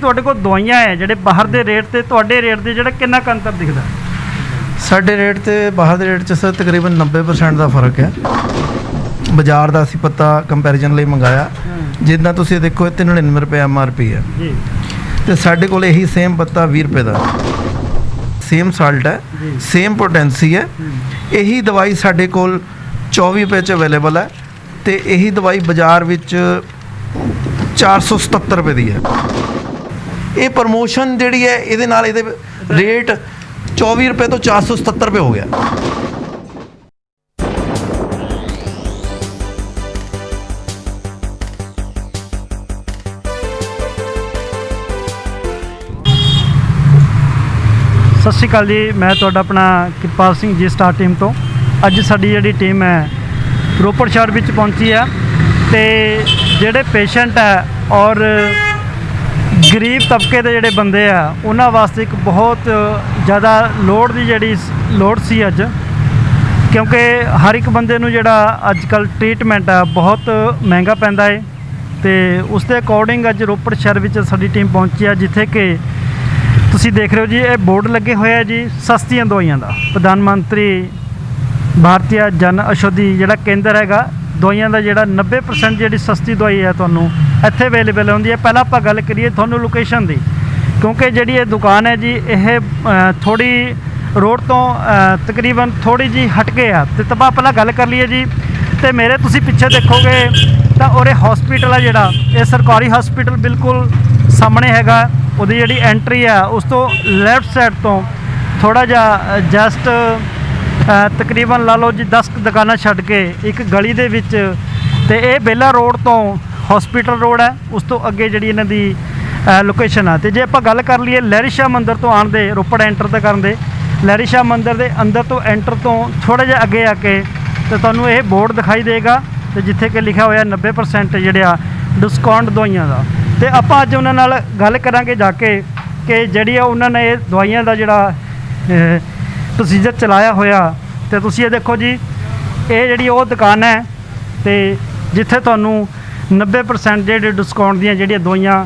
ਤੁਹਾਡੇ ਕੋਲ ਦਵਾਈਆਂ ਹੈ ਜਿਹੜੇ ਬਾਹਰ ਦੇ ਰੇਟ ਤੇ ਤੁਹਾਡੇ ਰੇਟ ਦੇ ਜਿਹੜਾ ਕਿੰਨਾ ਕੁ ਅੰਤਰ ਦਿਖਦਾ? ਸਾਡੇ ਰੇਟ ਤੇ ਬਾਹਰ ਦੇ ਰੇਟ 'ਚ ਸਰ ਤਕਰੀਬਨ 90% ਦਾ ਫਰਕ ਹੈ। ਬਾਜ਼ਾਰ ਦਾ ਅਸੀਂ ਪਤਾ ਕੰਪੈਰੀਜ਼ਨ ਲਈ ਮੰਗਾਇਆ, ਜਿੱਦਾਂ ਤੁਸੀਂ ਦੇਖੋ ਇਹ 99 ਰੁਪਏ MRP ਹੈ ਜੀ, ਤੇ ਸਾਡੇ ਕੋਲ ਇਹੀ ਸੇਮ ਪੱਤਾ 20 ਰੁਪਏ ਦਾ, ਸੇਮ ਸਾਲਟ ਹੈ, ਸੇਮ ਪੋਟੈਂਸੀ ਹੈ। ਇਹੀ ਦਵਾਈ ਸਾਡੇ ਕੋਲ 24 ਰੁਪਏ 'ਚ ਅਵੇਲੇਬਲ ਹੈ ਤੇ ਇਹੀ ਦਵਾਈ ਬਾਜ਼ਾਰ ਵਿੱਚ 477 ਰੁਪਏ ਦੀ ਹੈ। ਇਹ ਪ੍ਰਮੋਸ਼ਨ ਜਿਹੜੀ ਹੈ ਇਹਦੇ ਨਾਲ ਇਹਦੇ ਰੇਟ 24 ਰੁਪਏ ਤੋਂ 477 ਰੁਪਏ ਹੋ ਗਿਆ। ਸਤਿ ਸ਼੍ਰੀ ਅਕਾਲ ਜੀ, ਮੈਂ ਤੁਹਾਡਾ ਆਪਣਾ ਕਿਰਪਾਲ ਸਿੰਘ ਜੀ ਸਟਾਰ ਟੀਮ ਤੋਂ। ਅੱਜ ਸਾਡੀ ਜਿਹੜੀ ਟੀਮ ਹੈ ਰੋਪੜ ਸ਼ਹਿਰ ਵਿੱਚ ਪਹੁੰਚੀ ਹੈ ਤੇ ਜਿਹੜੇ ਪੇਸ਼ੈਂਟ ਹੈ ਔਰ ਗਰੀਬ ਤਬਕੇ ਦੇ ਜਿਹੜੇ ਬੰਦੇ ਆ ਉਹਨਾਂ ਵਾਸਤੇ ਇੱਕ ਬਹੁਤ ਜ਼ਿਆਦਾ ਲੋੜ ਦੀ ਜਿਹੜੀ ਲੋੜ ਸੀ ਅੱਜ, ਕਿਉਂਕਿ ਹਰ ਇੱਕ ਬੰਦੇ ਨੂੰ ਜਿਹੜਾ ਅੱਜ ਕੱਲ੍ਹ ਟ੍ਰੀਟਮੈਂਟ ਆ ਬਹੁਤ ਮਹਿੰਗਾ ਪੈਂਦਾ ਹੈ ਤੇ ਉਸ ਦੇ ਅਕੋਰਡਿੰਗ ਅੱਜ ਰੋਪੜ ਸ਼ਹਿਰ ਵਿੱਚ ਸਾਡੀ ਟੀਮ ਪਹੁੰਚੀ ਹੈ, ਜਿੱਥੇ ਕਿ ਤੁਸੀਂ ਦੇਖ ਰਹੇ ਹੋ ਜੀ ਇਹ ਬੋਰਡ ਲੱਗੇ ਹੋਏ ਆ ਜੀ ਸਸਤੀਆਂ ਦਵਾਈਆਂ ਦਾ। ਪ੍ਰਧਾਨ ਮੰਤਰੀ ਭਾਰਤੀ ਜਨ ਔਸ਼ਧੀ ਜਿਹੜਾ ਕੇਂਦਰ ਹੈਗਾ, ਦਵਾਈਆਂ ਦਾ ਜਿਹੜਾ 90% ਜਿਹੜੀ ਸਸਤੀ ਦਵਾਈ ਹੈ ਤੁਹਾਨੂੰ ਇੱਥੇ ਅਵੇਲੇਬਲ ਹੁੰਦੀ ਹੈ। ਪਹਿਲਾਂ ਆਪਾਂ ਗੱਲ ਕਰੀਏ ਤੁਹਾਨੂੰ ਲੋਕੇਸ਼ਨ ਦੀ, ਕਿਉਂਕਿ ਜਿਹੜੀ ਇਹ ਦੁਕਾਨ ਹੈ ਜੀ ਇਹ ਥੋੜੀ ਰੋਡ ਤੋਂ ਤਕਰੀਬਨ ਥੋੜੀ ਜੀ ਹਟ ਕੇ ਆ ਤੇ ਤਬਾ ਪਹਿਲਾਂ ਗੱਲ ਕਰ ਲਈਏ ਜੀ। ਤੇ ਮੇਰੇ ਤੁਸੀਂ ਪਿੱਛੇ ਦੇਖੋਗੇ ਤਾਂ ਉਰੇ ਹਸਪੀਟਲ ਹੈ ਜਿਹੜਾ, ਇਹ ਸਰਕਾਰੀ ਹਸਪੀਟਲ ਬਿਲਕੁਲ ਸਾਹਮਣੇ ਹੈਗਾ। ਉਹਦੀ ਜਿਹੜੀ ਐਂਟਰੀ ਆ ਉਸ ਤੋਂ ਲੈਫਟ ਸਾਈਡ ਤੋਂ ਥੋੜਾ ਜਿਹਾ ਜਸਟ ਤਕਰੀਬਨ ਲਾ ਲਓ ਜੀ 10 ਦੁਕਾਨਾਂ ਛੱਡ ਕੇ ਇੱਕ ਗਲੀ ਦੇ ਵਿੱਚ, ਤੇ ਇਹ ਬੇਲਾ ਰੋਡ ਤੋਂ ਹਸਪੀਟਲ ਰੋਡ ਹੈ, ਉਸ ਤੋਂ ਅੱਗੇ ਜਿਹੜੀ ਇਹਨਾਂ ਦੀ ਲੋਕੇਸ਼ਨ ਆ। ਤੇ ਜੇ ਆਪਾਂ ਗੱਲ ਕਰ ਲਈਏ ਲਹਿਰੀ ਸ਼ਾਹ ਮੰਦਿਰ ਤੋਂ ਆਉਣ ਦੇ, ਰੋਪੜ ਐਂਟਰ ਤੇ ਕਰਨ ਦੇ, ਲਹਿਰੀ ਸ਼ਾਹ ਮੰਦਿਰ ਦੇ ਅੰਦਰ ਤੋਂ ਐਂਟਰ ਤੋਂ ਥੋੜ੍ਹਾ ਜਿਹਾ ਅੱਗੇ ਆ ਕੇ ਤੇ ਤੁਹਾਨੂੰ ਇਹ ਬੋਰਡ ਦਿਖਾਈ ਦੇਗਾ ਤੇ ਜਿੱਥੇ ਕਿ ਲਿਖਿਆ ਹੋਇਆ 90% ਜਿਹੜਾ ਡਿਸਕਾਊਂਟ ਦਵਾਈਆਂ ਦਾ। ਤੇ ਆਪਾਂ ਅੱਜ ਉਹਨਾਂ ਨਾਲ ਗੱਲ ਕਰਾਂਗੇ ਜਾ ਕੇ ਕਿ ਜਿਹੜੀ ਆ ਉਹਨਾਂ ਨੇ ਇਹ ਦਵਾਈਆਂ ਦਾ ਜਿਹੜਾ ਪ੍ਰੋਸੀਜਰ ਚਲਾਇਆ ਹੋਇਆ। ਤੇ ਤੁਸੀਂ ਇਹ ਦੇਖੋ ਜੀ, ਇਹ ਜਿਹੜੀ ਉਹ ਦੁਕਾਨ ਹੈ ਤੇ ਜਿੱਥੇ ਤੁਹਾਨੂੰ 90% ਜਿਹੜੇ ਡਿਸਕਾਊਂਟ ਦੀਆਂ ਜਿਹੜੀਆਂ ਦਵਾਈਆਂ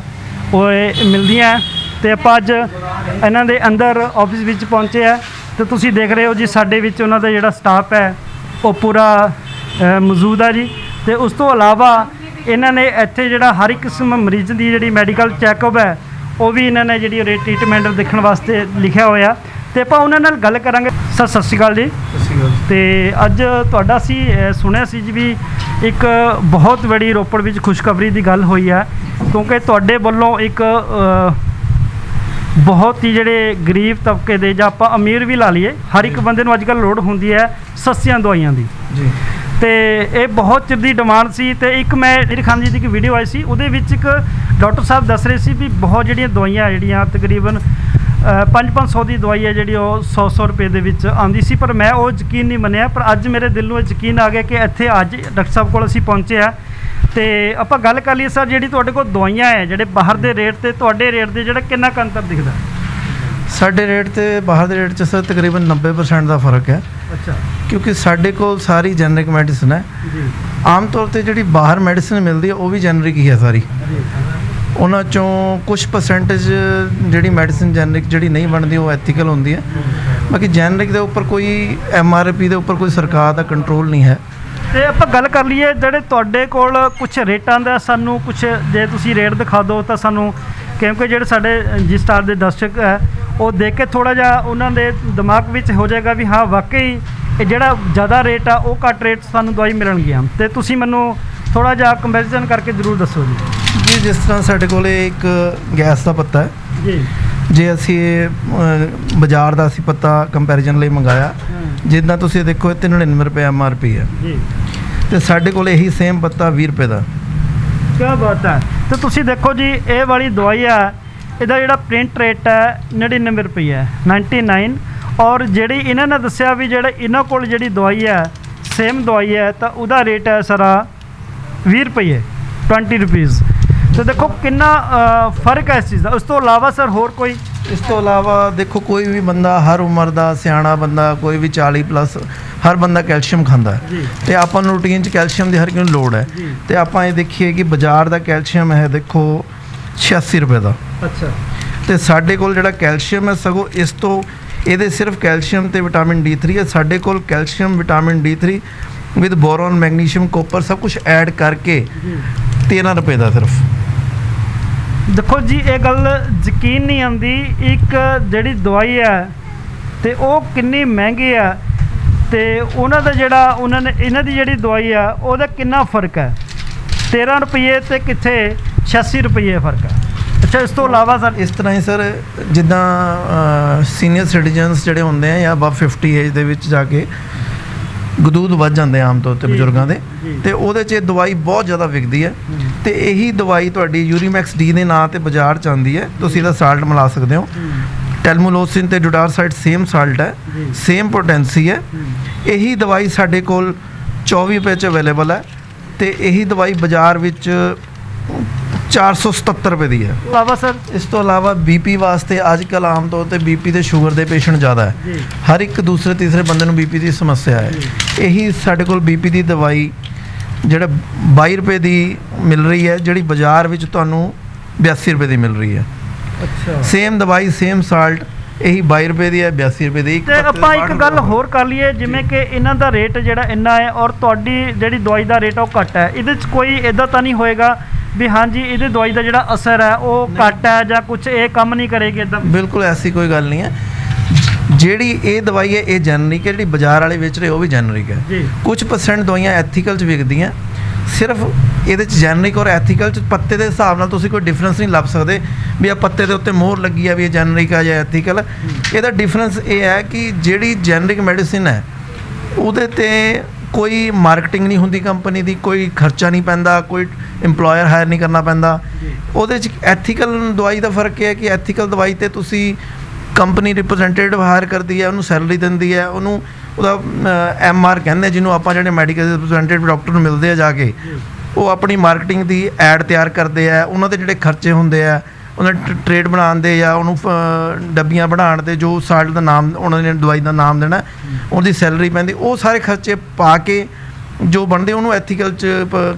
ਉਹ ਮਿਲਦੀਆਂ। ਤੇ ਆਪਾਂ ਅੱਜ ਇਹਨਾਂ ਦੇ ਅੰਦਰ ਆਫਿਸ ਵਿੱਚ ਪਹੁੰਚੇ ਆ ਤੇ ਤੁਸੀਂ ਦੇਖ ਰਹੇ ਹੋ ਜੀ ਸਾਡੇ ਵਿੱਚ ਉਹਨਾਂ ਦਾ ਜਿਹੜਾ ਸਟਾਫ ਹੈ ਉਹ ਪੂਰਾ ਮੌਜੂਦ ਹੈ ਜੀ। ਤੇ ਉਸ ਤੋਂ ਇਲਾਵਾ ਇਹਨਾਂ ਨੇ ਇੱਥੇ ਜਿਹੜਾ ਹਰ ਇੱਕ ਕਿਸਮ ਮਰੀਜ਼ ਦੀ ਜਿਹੜੀ ਮੈਡੀਕਲ ਚੈੱਕਅਪ ਹੈ ਉਹ ਵੀ ਇਹਨਾਂ ਨੇ ਜਿਹੜੀ ਟ੍ਰੀਟਮੈਂਟ ਦੇਖਣ ਵਾਸਤੇ ਲਿਖਿਆ ਹੋਇਆ। ਤੇ ਆਪਾਂ ਉਹਨਾਂ ਨਾਲ ਗੱਲ ਕਰਾਂਗੇ। ਸਰ ਸਤਿ ਸ਼੍ਰੀ ਅਕਾਲ ਜੀ। ਸਤਿ ਸ਼੍ਰੀ ਅਕਾਲ। ਤੇ ਅੱਜ ਤੁਹਾਡਾ ਅਸੀਂ ਸੁਣਿਆ ਸੀ ਜੀ ਵੀ ਇੱਕ ਬਹੁਤ ਬੜੀ ਰੋਪੜ ਵਿੱਚ ਖੁਸ਼ਖਬਰੀ ਦੀ ਗੱਲ ਹੋਈ ਹੈ, ਕਿਉਂਕਿ ਤੁਹਾਡੇ ਵੱਲੋਂ ਇੱਕ ਬਹੁਤ ਹੀ ਜਿਹੜੇ ਗਰੀਬ ਤਬਕੇ ਦੇ ਜਾਂ ਆਪਾਂ ਅਮੀਰ ਵੀ ਲਾ ਲਈਏ, ਹਰ ਇੱਕ ਬੰਦੇ ਨੂੰ ਅੱਜ ਕੱਲ੍ਹ ਲੋੜ ਹੁੰਦੀ ਹੈ ਸਸਤੀਆਂ ਦਵਾਈਆਂ ਦੀ ਜੀ। ਤੇ ਇਹ ਬਹੁਤ ਚਿਰ ਦੀ ਡਿਮਾਂਡ ਸੀ। ਤੇ ਇੱਕ ਮੈਂ ਮੇਰੀ ਖਾਨ ਜੀ ਦੀ ਇੱਕ ਵੀਡੀਓ ਆਈ ਸੀ, ਉਹਦੇ ਵਿੱਚ ਇੱਕ ਡਾਕਟਰ ਸਾਹਿਬ ਦੱਸ ਰਹੇ ਸੀ ਵੀ ਬਹੁਤ ਜਿਹੜੀਆਂ ਦਵਾਈਆਂ ਜਿਹੜੀਆਂ ਤਕਰੀਬਨ 500 ਦੀ ਦਵਾਈ ਹੈ ਜਿਹੜੀ ਉਹ 100 ਰੁਪਏ ਦੇ ਵਿੱਚ ਆਉਂਦੀ ਸੀ, ਪਰ ਮੈਂ ਉਹ ਯਕੀਨ ਨਹੀਂ ਮੰਨਿਆ। ਪਰ ਅੱਜ ਮੇਰੇ ਦਿਲ ਨੂੰ ਯਕੀਨ ਆ ਗਿਆ ਕਿ ਇੱਥੇ ਅੱਜ ਡਾਕਟਰ ਸਾਹਿਬ ਕੋਲ ਅਸੀਂ ਪਹੁੰਚੇ ਆ। ਤੇ ਆਪਾਂ ਗੱਲ ਕਰ ਲਈਏ ਸਰ, ਜਿਹੜੀ ਤੁਹਾਡੇ ਕੋਲ ਦਵਾਈਆਂ ਹੈ ਜਿਹੜੇ ਬਾਹਰ ਦੇ ਰੇਟ ਤੇ ਤੁਹਾਡੇ ਰੇਟ ਦੇ ਜਿਹੜਾ ਕਿੰਨਾ ਕੁ ਅੰਤਰ ਦਿਖਦਾ? ਸਾਡੇ ਰੇਟ ਤੇ ਬਾਹਰ ਦੇ ਰੇਟ 'ਚ ਸਰ ਤਕਰੀਬਨ 90% ਦਾ ਫਰਕ ਹੈ। ਅੱਛਾ। ਕਿਉਂਕਿ ਸਾਡੇ ਕੋਲ ਸਾਰੀ ਜੈਨਰਿਕ ਮੈਡੀਸਨ ਹੈ ਜੀ। ਆਮ ਤੌਰ ਤੇ ਜਿਹੜੀ ਬਾਹਰ ਮੈਡੀਸਨ ਮਿਲਦੀ ਹੈ ਉਹ ਵੀ ਜੈਨਰਿਕ ਹੀ ਹੈ ਸਾਰੀ। ਉਹਨਾਂ ਚੋਂ ਕੁਝ ਪਰਸੈਂਟੇਜ ਜਿਹੜੀ ਮੈਡੀਸਨ ਜੈਨਰਿਕ ਜਿਹੜੀ ਨਹੀਂ ਬਣਦੀ ਉਹ ਐਥੀਕਲ ਹੁੰਦੀ ਹੈ, ਬਾਕੀ ਜੈਨਰਿਕ ਦੇ ਉੱਪਰ ਕੋਈ MRP ਦੇ ਉੱਪਰ ਕੋਈ ਸਰਕਾਰ ਦਾ ਕੰਟਰੋਲ ਨਹੀਂ ਹੈ। ਤੇ ਆਪਾਂ ਗੱਲ ਕਰ ਲਈਏ ਜਿਹੜੇ ਤੁਹਾਡੇ ਕੋਲ ਕੁਝ ਰੇਟਾਂ ਦਾ, ਸਾਨੂੰ ਕੁਝ ਜੇ ਤੁਸੀਂ ਰੇਟ ਦਿਖਾ ਦਿਓ ਤਾਂ ਸਾਨੂੰ, ਕਿਉਂਕਿ ਜਿਹੜੇ ਸਾਡੇ ਜੀ ਸਟਾਰ ਦੇ ਦਰਸ਼ਕ ਹੈ ਉਹ ਦੇਖ ਕੇ ਥੋੜ੍ਹਾ ਜਿਹਾ ਉਹਨਾਂ ਦੇ ਦਿਮਾਗ ਵਿੱਚ ਹੋ ਜਾਏਗਾ ਵੀ ਹਾਂ ਵਾਕਈ ਇਹ ਜਿਹੜਾ ਜ਼ਿਆਦਾ ਰੇਟ ਆ ਉਹ ਘੱਟ ਰੇਟ ਸਾਨੂੰ ਦਵਾਈ ਮਿਲਣਗੀਆਂ। ਤੇ ਤੁਸੀਂ ਮੈਨੂੰ ਥੋੜ੍ਹਾ ਜਿਹਾ ਕੰਪੈਰੀਜ਼ਨ ਕਰਕੇ ਜ਼ਰੂਰ ਦੱਸੋ ਜੀ। ਜਿਸ ਤਰ੍ਹਾਂ ਸਾਡੇ ਕੋਲ ਇੱਕ ਗੈਸ ਦਾ ਪੱਤਾ ਹੈ ਜੀ, ਜੇ ਅਸੀਂ ਬਾਜ਼ਾਰ ਦਾ ਅਸੀਂ ਪੱਤਾ ਕੰਪੈਰੀਜ਼ਨ ਲਈ ਮੰਗਾਇਆ, ਜਿੱਦਾਂ ਤੁਸੀਂ ਦੇਖੋ ਇਹ 99 ਰੁਪਏ MRP ਹੈ ਜੀ, ਤੇ ਸਾਡੇ ਕੋਲ ਇਹੀ ਸੇਮ ਪੱਤਾ 20 ਰੁਪਏ ਦਾ। ਕੀ ਬਾਤ ਹੈ। ਤੇ ਤੁਸੀਂ ਦੇਖੋ ਜੀ ਇਹ ਵਾਲੀ ਦਵਾਈ ਆ, ਇਹਦਾ ਜਿਹੜਾ ਪ੍ਰਿੰਟ ਰੇਟ ਹੈ 99 ਰੁਪਏ ਹੈ, 99। ਔਰ ਜਿਹੜੀ ਇਹਨਾਂ ਨੇ ਦੱਸਿਆ ਵੀ ਜਿਹੜਾ ਇਹਨਾਂ ਕੋਲ ਜਿਹੜੀ ਦਵਾਈ ਹੈ ਸੇਮ ਦਵਾਈ ਹੈ ਤਾਂ ਉਹਦਾ ਰੇਟ ਹੈ ਸਾਰਾ 20 ਰੁਪਏ, 20 ਰੁਪੀਜ਼। ਤੇ ਦੇਖੋ ਕਿੰਨਾ ਫਰਕ ਹੈ ਇਸ ਚੀਜ਼ ਦਾ। ਉਸ ਤੋਂ ਇਲਾਵਾ ਸਰ ਹੋਰ ਕੋਈ? ਇਸ ਤੋਂ ਇਲਾਵਾ ਦੇਖੋ ਕੋਈ ਵੀ ਬੰਦਾ, ਹਰ ਉਮਰ ਦਾ ਸਿਆਣਾ ਬੰਦਾ, ਕੋਈ ਵੀ 40+ ਹਰ ਬੰਦਾ ਕੈਲਸ਼ੀਅਮ ਖਾਂਦਾ ਤੇ ਆਪਾਂ ਨੂੰ ਰੂਟੀਨ 'ਚ ਕੈਲਸ਼ੀਅਮ ਦੀ ਹਰ ਕਿਸੇ ਨੂੰ ਲੋੜ ਹੈ। ਤੇ ਆਪਾਂ ਇਹ ਦੇਖੀਏ ਕਿ ਬਾਜ਼ਾਰ ਦਾ ਕੈਲਸ਼ੀਅਮ ਹੈ ਦੇਖੋ 86 ਰੁਪਏ ਦਾ। ਅੱਛਾ। ਤੇ ਸਾਡੇ ਕੋਲ ਜਿਹੜਾ ਕੈਲਸ਼ੀਅਮ ਹੈ ਸਗੋਂ ਇਸ ਤੋਂ ਇਹਦੇ ਸਿਰਫ ਕੈਲਸ਼ੀਅਮ ਤੇ ਵਿਟਾਮਿਨ D3 ਹੈ। ਸਾਡੇ ਕੋਲ calcium vitamin D3 with boron magnesium copper ਸਭ ਕੁਝ ਐਡ ਕਰਕੇ 13 ਰੁਪਏ ਦਾ ਸਿਰਫ। ਦੇਖੋ ਜੀ ਇਹ ਗੱਲ ਯਕੀਨ ਨਹੀਂ ਆਉਂਦੀ, ਇੱਕ ਜਿਹੜੀ ਦਵਾਈ ਹੈ ਤੇ ਉਹ ਕਿੰਨੀ ਮਹਿੰਗੀ ਆ ਤੇ ਉਹਨਾਂ ਦਾ ਜਿਹੜਾ ਉਹਨਾਂ ਨੇ ਇਹਨਾਂ ਦੀ ਜਿਹੜੀ ਦਵਾਈ ਆ ਉਹਦਾ ਕਿੰਨਾ ਫਰਕ ਹੈ। 13 ਰੁਪਏ ਤੇ ਕਿੱਥੇ 86 ਰੁਪਏ ਫਰਕ ਹੈ। ਅੱਛਾ, ਇਸ ਤੋਂ ਇਲਾਵਾ ਸਰ ਇਸ ਤਰ੍ਹਾਂ ਹੀ ਸਰ ਜਿੱਦਾਂ ਸੀਨੀਅਰ ਸਿਟੀਜ਼ਨਸ ਜਿਹੜੇ ਹੁੰਦੇ ਆ ਜਾਂ ਅਬਵ 50 ਏਜ ਦੇ ਵਿੱਚ ਜਾ ਕੇ ਗਦੂਦ ਵੱਧ ਜਾਂਦੇ ਆ ਆਮ ਤੌਰ ਤੇ ਬਜ਼ੁਰਗਾਂ ਦੇ, ਤੇ ਉਹਦੇ 'ਚ ਇਹ ਦਵਾਈ ਬਹੁਤ ਜ਼ਿਆਦਾ ਵਿਕਦੀ ਹੈ। ਤੇ ਇਹੀ ਦਵਾਈ ਤੁਹਾਡੀ ਯੂਰੀਮੈਕਸ ਡੀ ਦੇ ਨਾਂ ਤੇ ਬਾਜ਼ਾਰ 'ਚ ਆਉਂਦੀ ਹੈ। ਤੁਸੀਂ ਇਹਦਾ ਸਾਲਟ ਮਿਲਾ ਸਕਦੇ ਹੋ। ਟੈਲਮੋਲੋਸਿਨ ਤੇ ਡੂਟਾਰਸਾਈਡ ਸੇਮ ਸਾਲਟ ਹੈ, ਸੇਮ ਪੋਟੈਂਸੀ ਹੈ। ਇਹੀ ਦਵਾਈ ਸਾਡੇ ਕੋਲ 24 ਰੁਪਏ 'ਚ ਅਵੇਲੇਬਲ ਹੈ ਤੇ ਇਹੀ ਦਵਾਈ ਬਾਜ਼ਾਰ ਵਿੱਚ 477 ਰੁਪਏ ਦੀ ਹੈ। ਇਲਾਵਾ ਸਰ ਇਸ ਤੋਂ ਇਲਾਵਾ ਬੀਪੀ ਵਾਸਤੇ ਅੱਜ ਕੱਲ੍ਹ ਆਮ ਤੌਰ ਤੇ ਬੀਪੀ ਤੇ ਸ਼ੂਗਰ ਦੇ ਪੇਸ਼ੈਂਟ ਜ਼ਿਆਦਾ ਹੈ। ਹਰ ਇੱਕ ਦੂਸਰੇ ਤੀਸਰੇ ਬੰਦੇ ਨੂੰ ਬੀਪੀ ਦੀ ਸਮੱਸਿਆ ਹੈ। ਇਹੀ ਸਾਡੇ ਕੋਲ ਬੀਪੀ ਦੀ ਦਵਾਈ ਜਿਹੜਾ 22 ਰੁਪਏ ਦੀ ਮਿਲ ਰਹੀ ਹੈ, ਜਿਹੜੀ ਬਾਜ਼ਾਰ ਵਿੱਚ ਤੁਹਾਨੂੰ 82 ਰੁਪਏ ਦੀ ਮਿਲ ਰਹੀ ਹੈ। ਅੱਛਾ। ਸੇਮ ਦਵਾਈ ਸੇਮ ਸਾਲਟ ਇਹੀ 22 ਰੁਪਏ ਦੀ ਹੈ, 82 ਰੁਪਏ ਦੀ। ਤੇ ਆਪਾਂ ਇੱਕ ਗੱਲ ਹੋਰ ਕਰ ਲਈਏ, ਜਿਵੇਂ ਕਿ ਇਹਨਾਂ ਦਾ ਰੇਟ ਜਿਹੜਾ ਇੰਨਾ ਹੈ ਔਰ ਤੁਹਾਡੀ ਜਿਹੜੀ ਦਵਾਈ ਦਾ ਰੇਟ ਉਹ ਘੱਟ ਹੈ, ਇਹਦੇ 'ਚ ਕੋਈ ਇੱਦਾਂ ਤਾਂ ਨਹੀਂ ਹੋਏਗਾ ਵੀ ਹਾਂਜੀ ਇਹਦੇ ਦਵਾਈ ਦਾ ਜਿਹੜਾ ਅਸਰ ਹੈ ਉਹ ਘੱਟ ਹੈ ਜਾਂ ਕੁਝ ਇਹ ਕੰਮ ਨਹੀਂ ਕਰੇਗੀ ਇੱਦਾਂ? ਬਿਲਕੁਲ ਐਸੀ ਕੋਈ ਗੱਲ ਨਹੀਂ ਹੈ। ਜਿਹੜੀ ਇਹ ਦਵਾਈ ਹੈ ਇਹ ਜੈਨਰਿਕ ਹੈ, ਜਿਹੜੀ ਬਾਜ਼ਾਰ ਵਾਲੇ ਵੇਚ ਰਹੇ ਉਹ ਵੀ ਜੈਨਰਿਕ ਹੈ। ਕੁਝ ਪਰਸੈਂਟ ਦਵਾਈਆਂ ਐਥੀਕਲ 'ਚ ਵਿਕਦੀਆਂ, ਸਿਰਫ ਇਹਦੇ 'ਚ ਜੈਨਰਿਕ ਔਰ ਐਥੀਕਲ 'ਚ ਪੱਤੇ ਦੇ ਹਿਸਾਬ ਨਾਲ ਤੁਸੀਂ ਕੋਈ ਡਿਫਰੈਂਸ ਨਹੀਂ ਲੱਭ ਸਕਦੇ ਵੀ ਆ ਪੱਤੇ ਦੇ ਉੱਤੇ ਮੋਹਰ ਲੱਗੀ ਆ ਵੀ ਇਹ ਜੈਨਰਿਕ ਆ ਜਾਂ ਐਥੀਕਲ। ਇਹਦਾ ਡਿਫਰੈਂਸ ਇਹ ਹੈ ਕਿ ਜਿਹੜੀ ਜੈਨਰਿਕ ਮੈਡੀਸਿਨ ਹੈ ਉਹਦੇ 'ਤੇ ਕੋਈ ਮਾਰਕੀਟਿੰਗ ਨਹੀਂ ਹੁੰਦੀ ਕੰਪਨੀ ਦੀ, ਕੋਈ ਖਰਚਾ ਨਹੀਂ ਪੈਂਦਾ, ਕੋਈ ਇੰਪਲੋਇਰ ਹਾਇਰ ਨਹੀਂ ਕਰਨਾ ਪੈਂਦਾ। ਉਹਦੇ 'ਚ ਐਥੀਕਲ ਦਵਾਈ ਦਾ ਫਰਕ ਇਹ ਹੈ ਕਿ ਐਥੀਕਲ ਦਵਾਈ 'ਤੇ ਤੁਸੀਂ ਕੰਪਨੀ ਰਿਪਰੈਜ਼ੈਂਟੇਟਿਵ ਹਾਇਰ ਕਰਦੀ ਹੈ, ਉਹਨੂੰ ਸੈਲਰੀ ਦਿੰਦੀ ਹੈ, ਉਹਨੂੰ ਉਹਦਾ MR ਕਹਿੰਦੇ ਜਿਹਨੂੰ ਆਪਾਂ ਜਿਹੜੇ ਮੈਡੀਕਲ ਰਿਪਰੈਜ਼ੈਂਟੇਟਿਵ ਡਾਕਟਰ ਨੂੰ ਮਿਲਦੇ ਆ ਜਾ ਕੇ, ਉਹ ਆਪਣੀ ਮਾਰਕੀਟਿੰਗ ਦੀ ਐਡ ਤਿਆਰ ਕਰਦੇ ਆ। ਉਹਨਾਂ ਦੇ ਜਿਹੜੇ ਖਰਚੇ ਹੁੰਦੇ ਆ ਉਹਨਾਂ ਟ੍ਰੇਡ ਬਣਾਉਣ ਦੇ ਜਾਂ ਉਹਨੂੰ ਡੱਬੀਆਂ ਬਣਾਉਣ ਦੇ, ਜੋ ਸਾਲਟ ਦਾ ਨਾਮ ਉਹਨਾਂ ਨੇ ਦਵਾਈ ਦਾ ਨਾਮ ਦੇਣਾ, ਉਹਦੀ ਸੈਲਰੀ ਪੈਂਦੀ, ਉਹ ਸਾਰੇ ਖਰਚੇ ਪਾ ਕੇ ਜੋ ਬਣਦੇ ਉਹਨੂੰ ਐਥੀਕਲ 'ਚ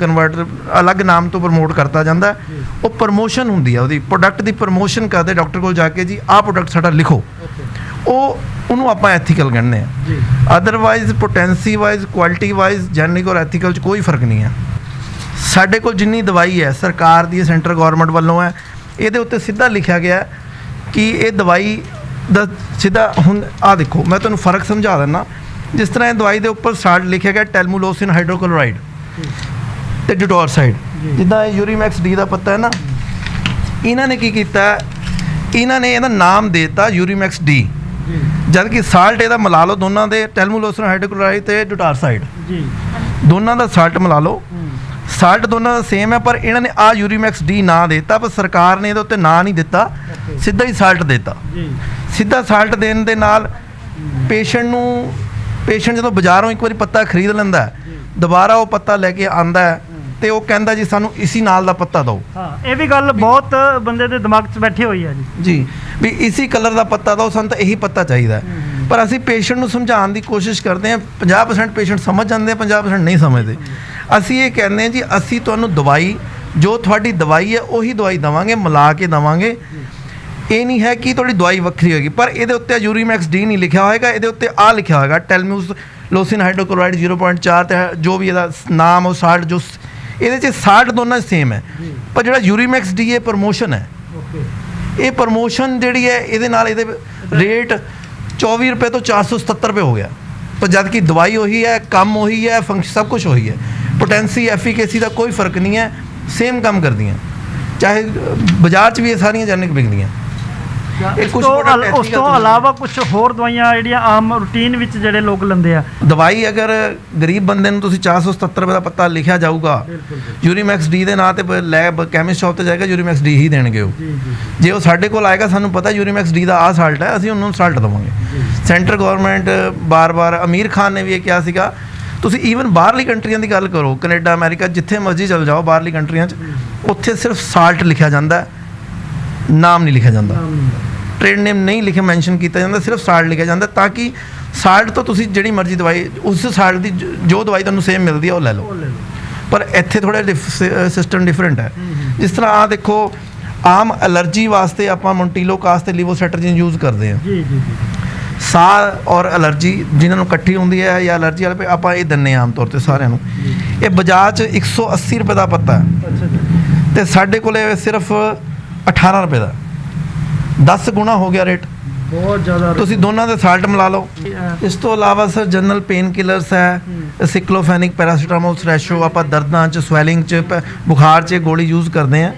ਕਨਵਰਟ ਅਲੱਗ ਨਾਮ ਤੋਂ ਪ੍ਰਮੋਟ ਕਰਤਾ ਜਾਂਦਾ। ਉਹ ਪ੍ਰਮੋਸ਼ਨ ਹੁੰਦੀ ਆ, ਉਹਦੀ ਪ੍ਰੋਡਕਟ ਦੀ ਪ੍ਰਮੋਸ਼ਨ ਕਰਦੇ ਡਾਕਟਰ ਕੋਲ ਜਾ ਕੇ, ਜੀ ਆਹ ਪ੍ਰੋਡਕਟ ਸਾਡਾ ਲਿਖੋ, ਉਹਨੂੰ ਆਪਾਂ ਐਥੀਕਲ ਕਹਿੰਦੇ ਆ। Otherwise potency wise quality wise generic ਔਰ ਐਥੀਕਲ 'ਚ ਕੋਈ ਫਰਕ ਨਹੀਂ ਹੈ। ਸਾਡੇ ਕੋਲ ਜਿੰਨੀ ਦਵਾਈ ਹੈ ਸਰਕਾਰ ਦੀ, ਸੈਂਟਰ ਗੌਰਮੈਂਟ ਵੱਲੋਂ ਹੈ, ਇਹਦੇ ਉੱਤੇ ਸਿੱਧਾ ਲਿਖਿਆ ਗਿਆ ਕਿ ਇਹ ਦਵਾਈ ਦਾ ਸਿੱਧਾ ਹੁਣ ਆਹ ਦੇਖੋ ਮੈਂ ਤੁਹਾਨੂੰ ਫਰਕ ਸਮਝਾ ਦਿੰਦਾ। ਜਿਸ ਤਰ੍ਹਾਂ ਇਹ ਦਵਾਈ ਦੇ ਉੱਪਰ ਸਾਲਟ ਲਿਖਿਆ ਗਿਆ ਟੈਲਮੋਲੋਸਿਨ ਹਾਈਡਰੋਕਲੋਰਾਈਡ ਤੇ ਡੂਟਾਰਸਾਈਡ, ਜਿੱਦਾਂ ਇਹ ਯੂਰੀਮੈਕਸ ਡੀ ਦਾ ਪੱਤਾ ਹੈ ਨਾ, ਇਹਨਾਂ ਨੇ ਕੀ ਕੀਤਾ, ਇਹਨਾਂ ਨੇ ਇਹਦਾ ਨਾਮ ਦੇ ਦਿੱਤਾ ਯੂਰੀਮੈਕਸ ਡੀ, ਜਦ ਕਿ ਸਾਲਟ ਇਹਦਾ ਮਿਲਾ ਲਓ ਦੋਨਾਂ ਦੇ, ਟੈਲਮੋਲੋਸਿਨ ਹਾਈਡਰੋਕਲੋਰਾਈਡ ਤੇ ਡੂਟਾਰਸਾਈਡ ਦੋਨਾਂ ਦਾ ਸਾਲਟ ਮਿਲਾ ਲਓ, ਸਾਲਟ ਦੋਨਾਂ ਦਾ ਸੇਮ ਹੈ, ਪਰ ਇਹਨਾਂ ਨੇ ਆ ਯੂਰੀਮੈਕਸ ਡੀ ਨਾਂ ਦਿੱਤਾ, ਪਰ ਸਰਕਾਰ ਨੇ ਇਹਦੇ ਉੱਤੇ ਨਾਂ ਨਹੀਂ ਦਿੱਤਾ, ਸਿੱਧਾ ਹੀ ਸਾਲਟ ਦਿੱਤਾ। ਸਿੱਧਾ ਸਾਲਟ ਦੇਣ ਦੇ ਨਾਲ ਪੇਸ਼ੈਂਟ ਜਦੋਂ ਬਾਜ਼ਾਰੋਂ ਇੱਕ ਵਾਰੀ ਪੱਤਾ ਖਰੀਦ ਲੈਂਦਾ, ਦੁਬਾਰਾ ਉਹ ਪੱਤਾ ਲੈ ਕੇ ਆਂਦਾ ਤੇ ਉਹ ਕਹਿੰਦਾ ਜੀ ਸਾਨੂੰ ਇਸੀ ਨਾਲ ਦਾ ਪੱਤਾ ਦਿਓ। ਹਾਂ, ਇਹ ਵੀ ਗੱਲ ਬਹੁਤ ਬੰਦੇ ਦੇ ਦਿਮਾਗ 'ਚ ਬੈਠੀ ਹੋਈ ਹੈ ਜੀ ਵੀ ਇਸੀ ਕਲਰ ਦਾ ਪੱਤਾ ਦਿਓ, ਸਾਨੂੰ ਤਾਂ ਇਹੀ ਪੱਤਾ ਚਾਹੀਦਾ। ਪਰ ਅਸੀਂ ਪੇਸ਼ੈਂਟ ਨੂੰ ਸਮਝਾਉਣ ਦੀ ਕੋਸ਼ਿਸ਼ ਕਰਦੇ ਹਾਂ। 50% ਪੇਸ਼ੈਂਟ ਸਮਝ ਜਾਂਦੇ ਆ, 50% ਨਹੀਂ ਸਮਝਦੇ। ਅਸੀਂ ਇਹ ਕਹਿੰਦੇ ਹਾਂ ਜੀ ਅਸੀਂ ਤੁਹਾਨੂੰ ਦਵਾਈ ਜੋ ਤੁਹਾਡੀ ਦਵਾਈ ਹੈ ਉਹੀ ਦਵਾਈ ਦੇਵਾਂਗੇ, ਮਿਲਾ ਕੇ ਦੇਵਾਂਗੇ। ਇਹ ਨਹੀਂ ਹੈ ਕਿ ਤੁਹਾਡੀ ਦਵਾਈ ਵੱਖਰੀ ਹੋਏਗੀ, ਪਰ ਇਹਦੇ ਉੱਤੇ ਯੂਰੀਮੈਕਸ ਡੀ ਨਹੀਂ ਲਿਖਿਆ ਹੋਏਗਾ, ਇਹਦੇ ਉੱਤੇ ਆ ਲਿਖਿਆ ਹੋਏਗਾ ਟੈਲਮੋਲੋਸਿਨ ਹਾਈਡਰੋਕਲੋਰਾਈਡ 0.4 ਤੇ ਜੋ ਵੀ ਇਹਦਾ ਨਾਮ ਉਹ ਸਾਲਟ, ਜੋ ਇਹਦੇ 'ਚ ਸਾਲਟ ਦੋਨਾਂ ਸੇਮ ਹੈ, ਪਰ ਜਿਹੜਾ ਯੂਰੀਮੈਕਸ ਡੀ ਇਹ ਪ੍ਰਮੋਸ਼ਨ ਹੈ। ਇਹ ਪ੍ਰਮੋਸ਼ਨ ਜਿਹੜੀ ਹੈ ਇਹਦੇ ਨਾਲ ਇਹਦੇ ਰੇਟ 24 ਰੁਪਏ ਤੋਂ 477 ਰੁਪਏ ਹੋ ਗਿਆ, ਪਰ ਜਦ ਕਿ ਦਵਾਈ ਉਹੀ ਹੈ, ਕੰਮ ਉਹੀ ਹੈ, ਫੰਕਸ਼ਨ ਸਭ ਕੁਝ ਉਹੀ ਹੈ। ਪੋਟੈਂਸੀ ਐਫੀਕੇਸੀ ਦਾ ਕੋਈ ਫਰਕ ਨਹੀਂ ਹੈ, ਸੇਮ ਕੰਮ ਕਰਦੀਆਂ, ਚਾਹੇ ਬਾਜ਼ਾਰ 'ਚ ਵੀ ਇਹ ਸਾਰੀਆਂ ਜੈਨਰਿਕ ਵਿਕਦੀਆਂ। ਉਸ ਤੋਂ ਇਲਾਵਾ ਕੁਝ ਹੋਰ ਦਵਾਈਆਂ ਜਿਹੜੀਆਂ ਆਮ ਰੂਟੀਨ ਵਿੱਚ ਜਿਹੜੇ ਲੋਕ ਲੈਂਦੇ ਆ, ਦਵਾਈ ਅਗਰ ਗਰੀਬ ਬੰਦੇ ਨੂੰ ਤੁਸੀਂ 477 ਰੁਪਏ ਦਾ ਪੱਤਾ ਲਿਖਿਆ ਜਾਊਗਾ ਯੂਰੀਮੈਕਸ ਡੀ ਦੇ ਨਾਂ ਤੇ, ਲੈਬ ਕੈਮਿਸਟ ਸ਼ਾਪ ਤੇ ਜਾਏਗਾ ਯੂਰੀਮੈਕਸ ਡੀ ਹੀ ਦੇਣਗੇ ਉਹ। ਜੇ ਉਹ ਸਾਡੇ ਕੋਲ ਆਏਗਾ, ਸਾਨੂੰ ਪਤਾ ਯੂਰੀਮੈਕਸ ਡੀ ਦਾ ਆਹ ਸਾਲਟ ਹੈ, ਅਸੀਂ ਉਹਨੂੰ ਸਾਲਟ ਦੇਵਾਂਗੇ। ਸੈਂਟਰ ਗੌਰਮੈਂਟ ਬਾਰ-ਬਾਰ ਅਮੀਰ ਖਾਨ ਨੇ ਵੀ ਇਹ ਕਿਹਾ ਸੀਗਾ, ਤੁਸੀਂ ਈਵਨ ਬਾਹਰਲੀ ਕੰਟਰੀਆਂ ਦੀ ਗੱਲ ਕਰੋ, ਕੈਨੇਡਾ, ਅਮਰੀਕਾ, ਜਿੱਥੇ ਮਰਜ਼ੀ ਚਲ ਜਾਓ ਬਾਹਰਲੀ ਕੰਟਰੀਆਂ 'ਚ, ਉੱਥੇ ਸਿਰਫ ਸਾਲਟ ਲਿਖਿਆ ਜਾਂਦਾ, ਨਾਮ ਨਹੀਂ ਲਿਖਿਆ ਜਾਂਦਾ, ਟ੍ਰੇਡ ਨੇਮ ਨਹੀਂ ਲਿਖਿਆ ਮੈਂਸ਼ਨ ਕੀਤਾ ਜਾਂਦਾ, ਸਿਰਫ ਸਾਲਟ ਲਿਖਿਆ ਜਾਂਦਾ, ਤਾਂ ਕਿ ਸਾਲਟ ਤੋਂ ਤੁਸੀਂ ਜਿਹੜੀ ਮਰਜ਼ੀ ਦਵਾਈ ਉਸ ਸਾਲਟ ਦੀ ਜੋ ਦਵਾਈ ਤੁਹਾਨੂੰ ਸੇਮ ਮਿਲਦੀ ਹੈ ਉਹ ਲੈ ਲਓ। ਪਰ ਇੱਥੇ ਥੋੜ੍ਹਾ ਸਿਸਟਮ ਡਿਫਰੈਂਟ ਹੈ। ਜਿਸ ਤਰ੍ਹਾਂ ਆਹ ਦੇਖੋ, ਆਮ ਐਲਰਜੀ ਵਾਸਤੇ ਆਪਾਂ ਮੋਂਟੀਲੋ ਕਾਸ ਤੇ ਲਿਵੋਸੈਟਰਜਿਨ ਯੂਜ਼ ਕਰਦੇ ਹਾਂ। ਜੀ ਜੀ ਜੀ। ਸਾਹ ਔਰ ਐਲਰਜੀ ਜਿਨ੍ਹਾਂ ਨੂੰ ਇਕੱਠੀ ਹੁੰਦੀ ਹੈ ਜਾਂ ਐਲਰਜੀ ਵਾਲੇ ਆਪਾਂ ਇਹ ਦਿੰਦੇ ਹਾਂ ਆਮ ਤੌਰ ਤੇ ਸਾਰਿਆਂ ਨੂੰ। ਇਹ ਬਜਾਜ 'ਚ 180 ਰੁਪਏ ਦਾ ਪੱਤਾ ਹੈ ਅੱਛਾ ਜੀ। ਤੇ ਸਾਡੇ ਕੋਲੇ ਸਿਰਫ 18 ਰੁਪਏ ਦਾ, 10 ਗੁਣਾ ਹੋ ਗਿਆ ਰੇਟ। ਬਹੁਤ ਜ਼ਿਆਦਾ। ਤੁਸੀਂ ਦੋਨਾਂ ਦੇ ਸਾਲਟ ਮਿਲਾ ਲਓ। ਇਸ ਤੋਂ ਇਲਾਵਾ ਸਰ ਜਨਰਲ ਪੇਨ ਕਿਲਰਸ ਹੈ, ਸਿਕਲੋਫੈਨਿਕ, ਪੈਰਾਸੀਟਾਮੋਲ, ਰੈਸ਼ੋ, ਆਪਾਂ ਦਰਦਾਂ 'ਚ, ਸਵੈਲਿੰਗ 'ਚ, ਬੁਖਾਰ 'ਚ ਗੋਲੀ ਯੂਜ਼ ਕਰਦੇ ਹਾਂ।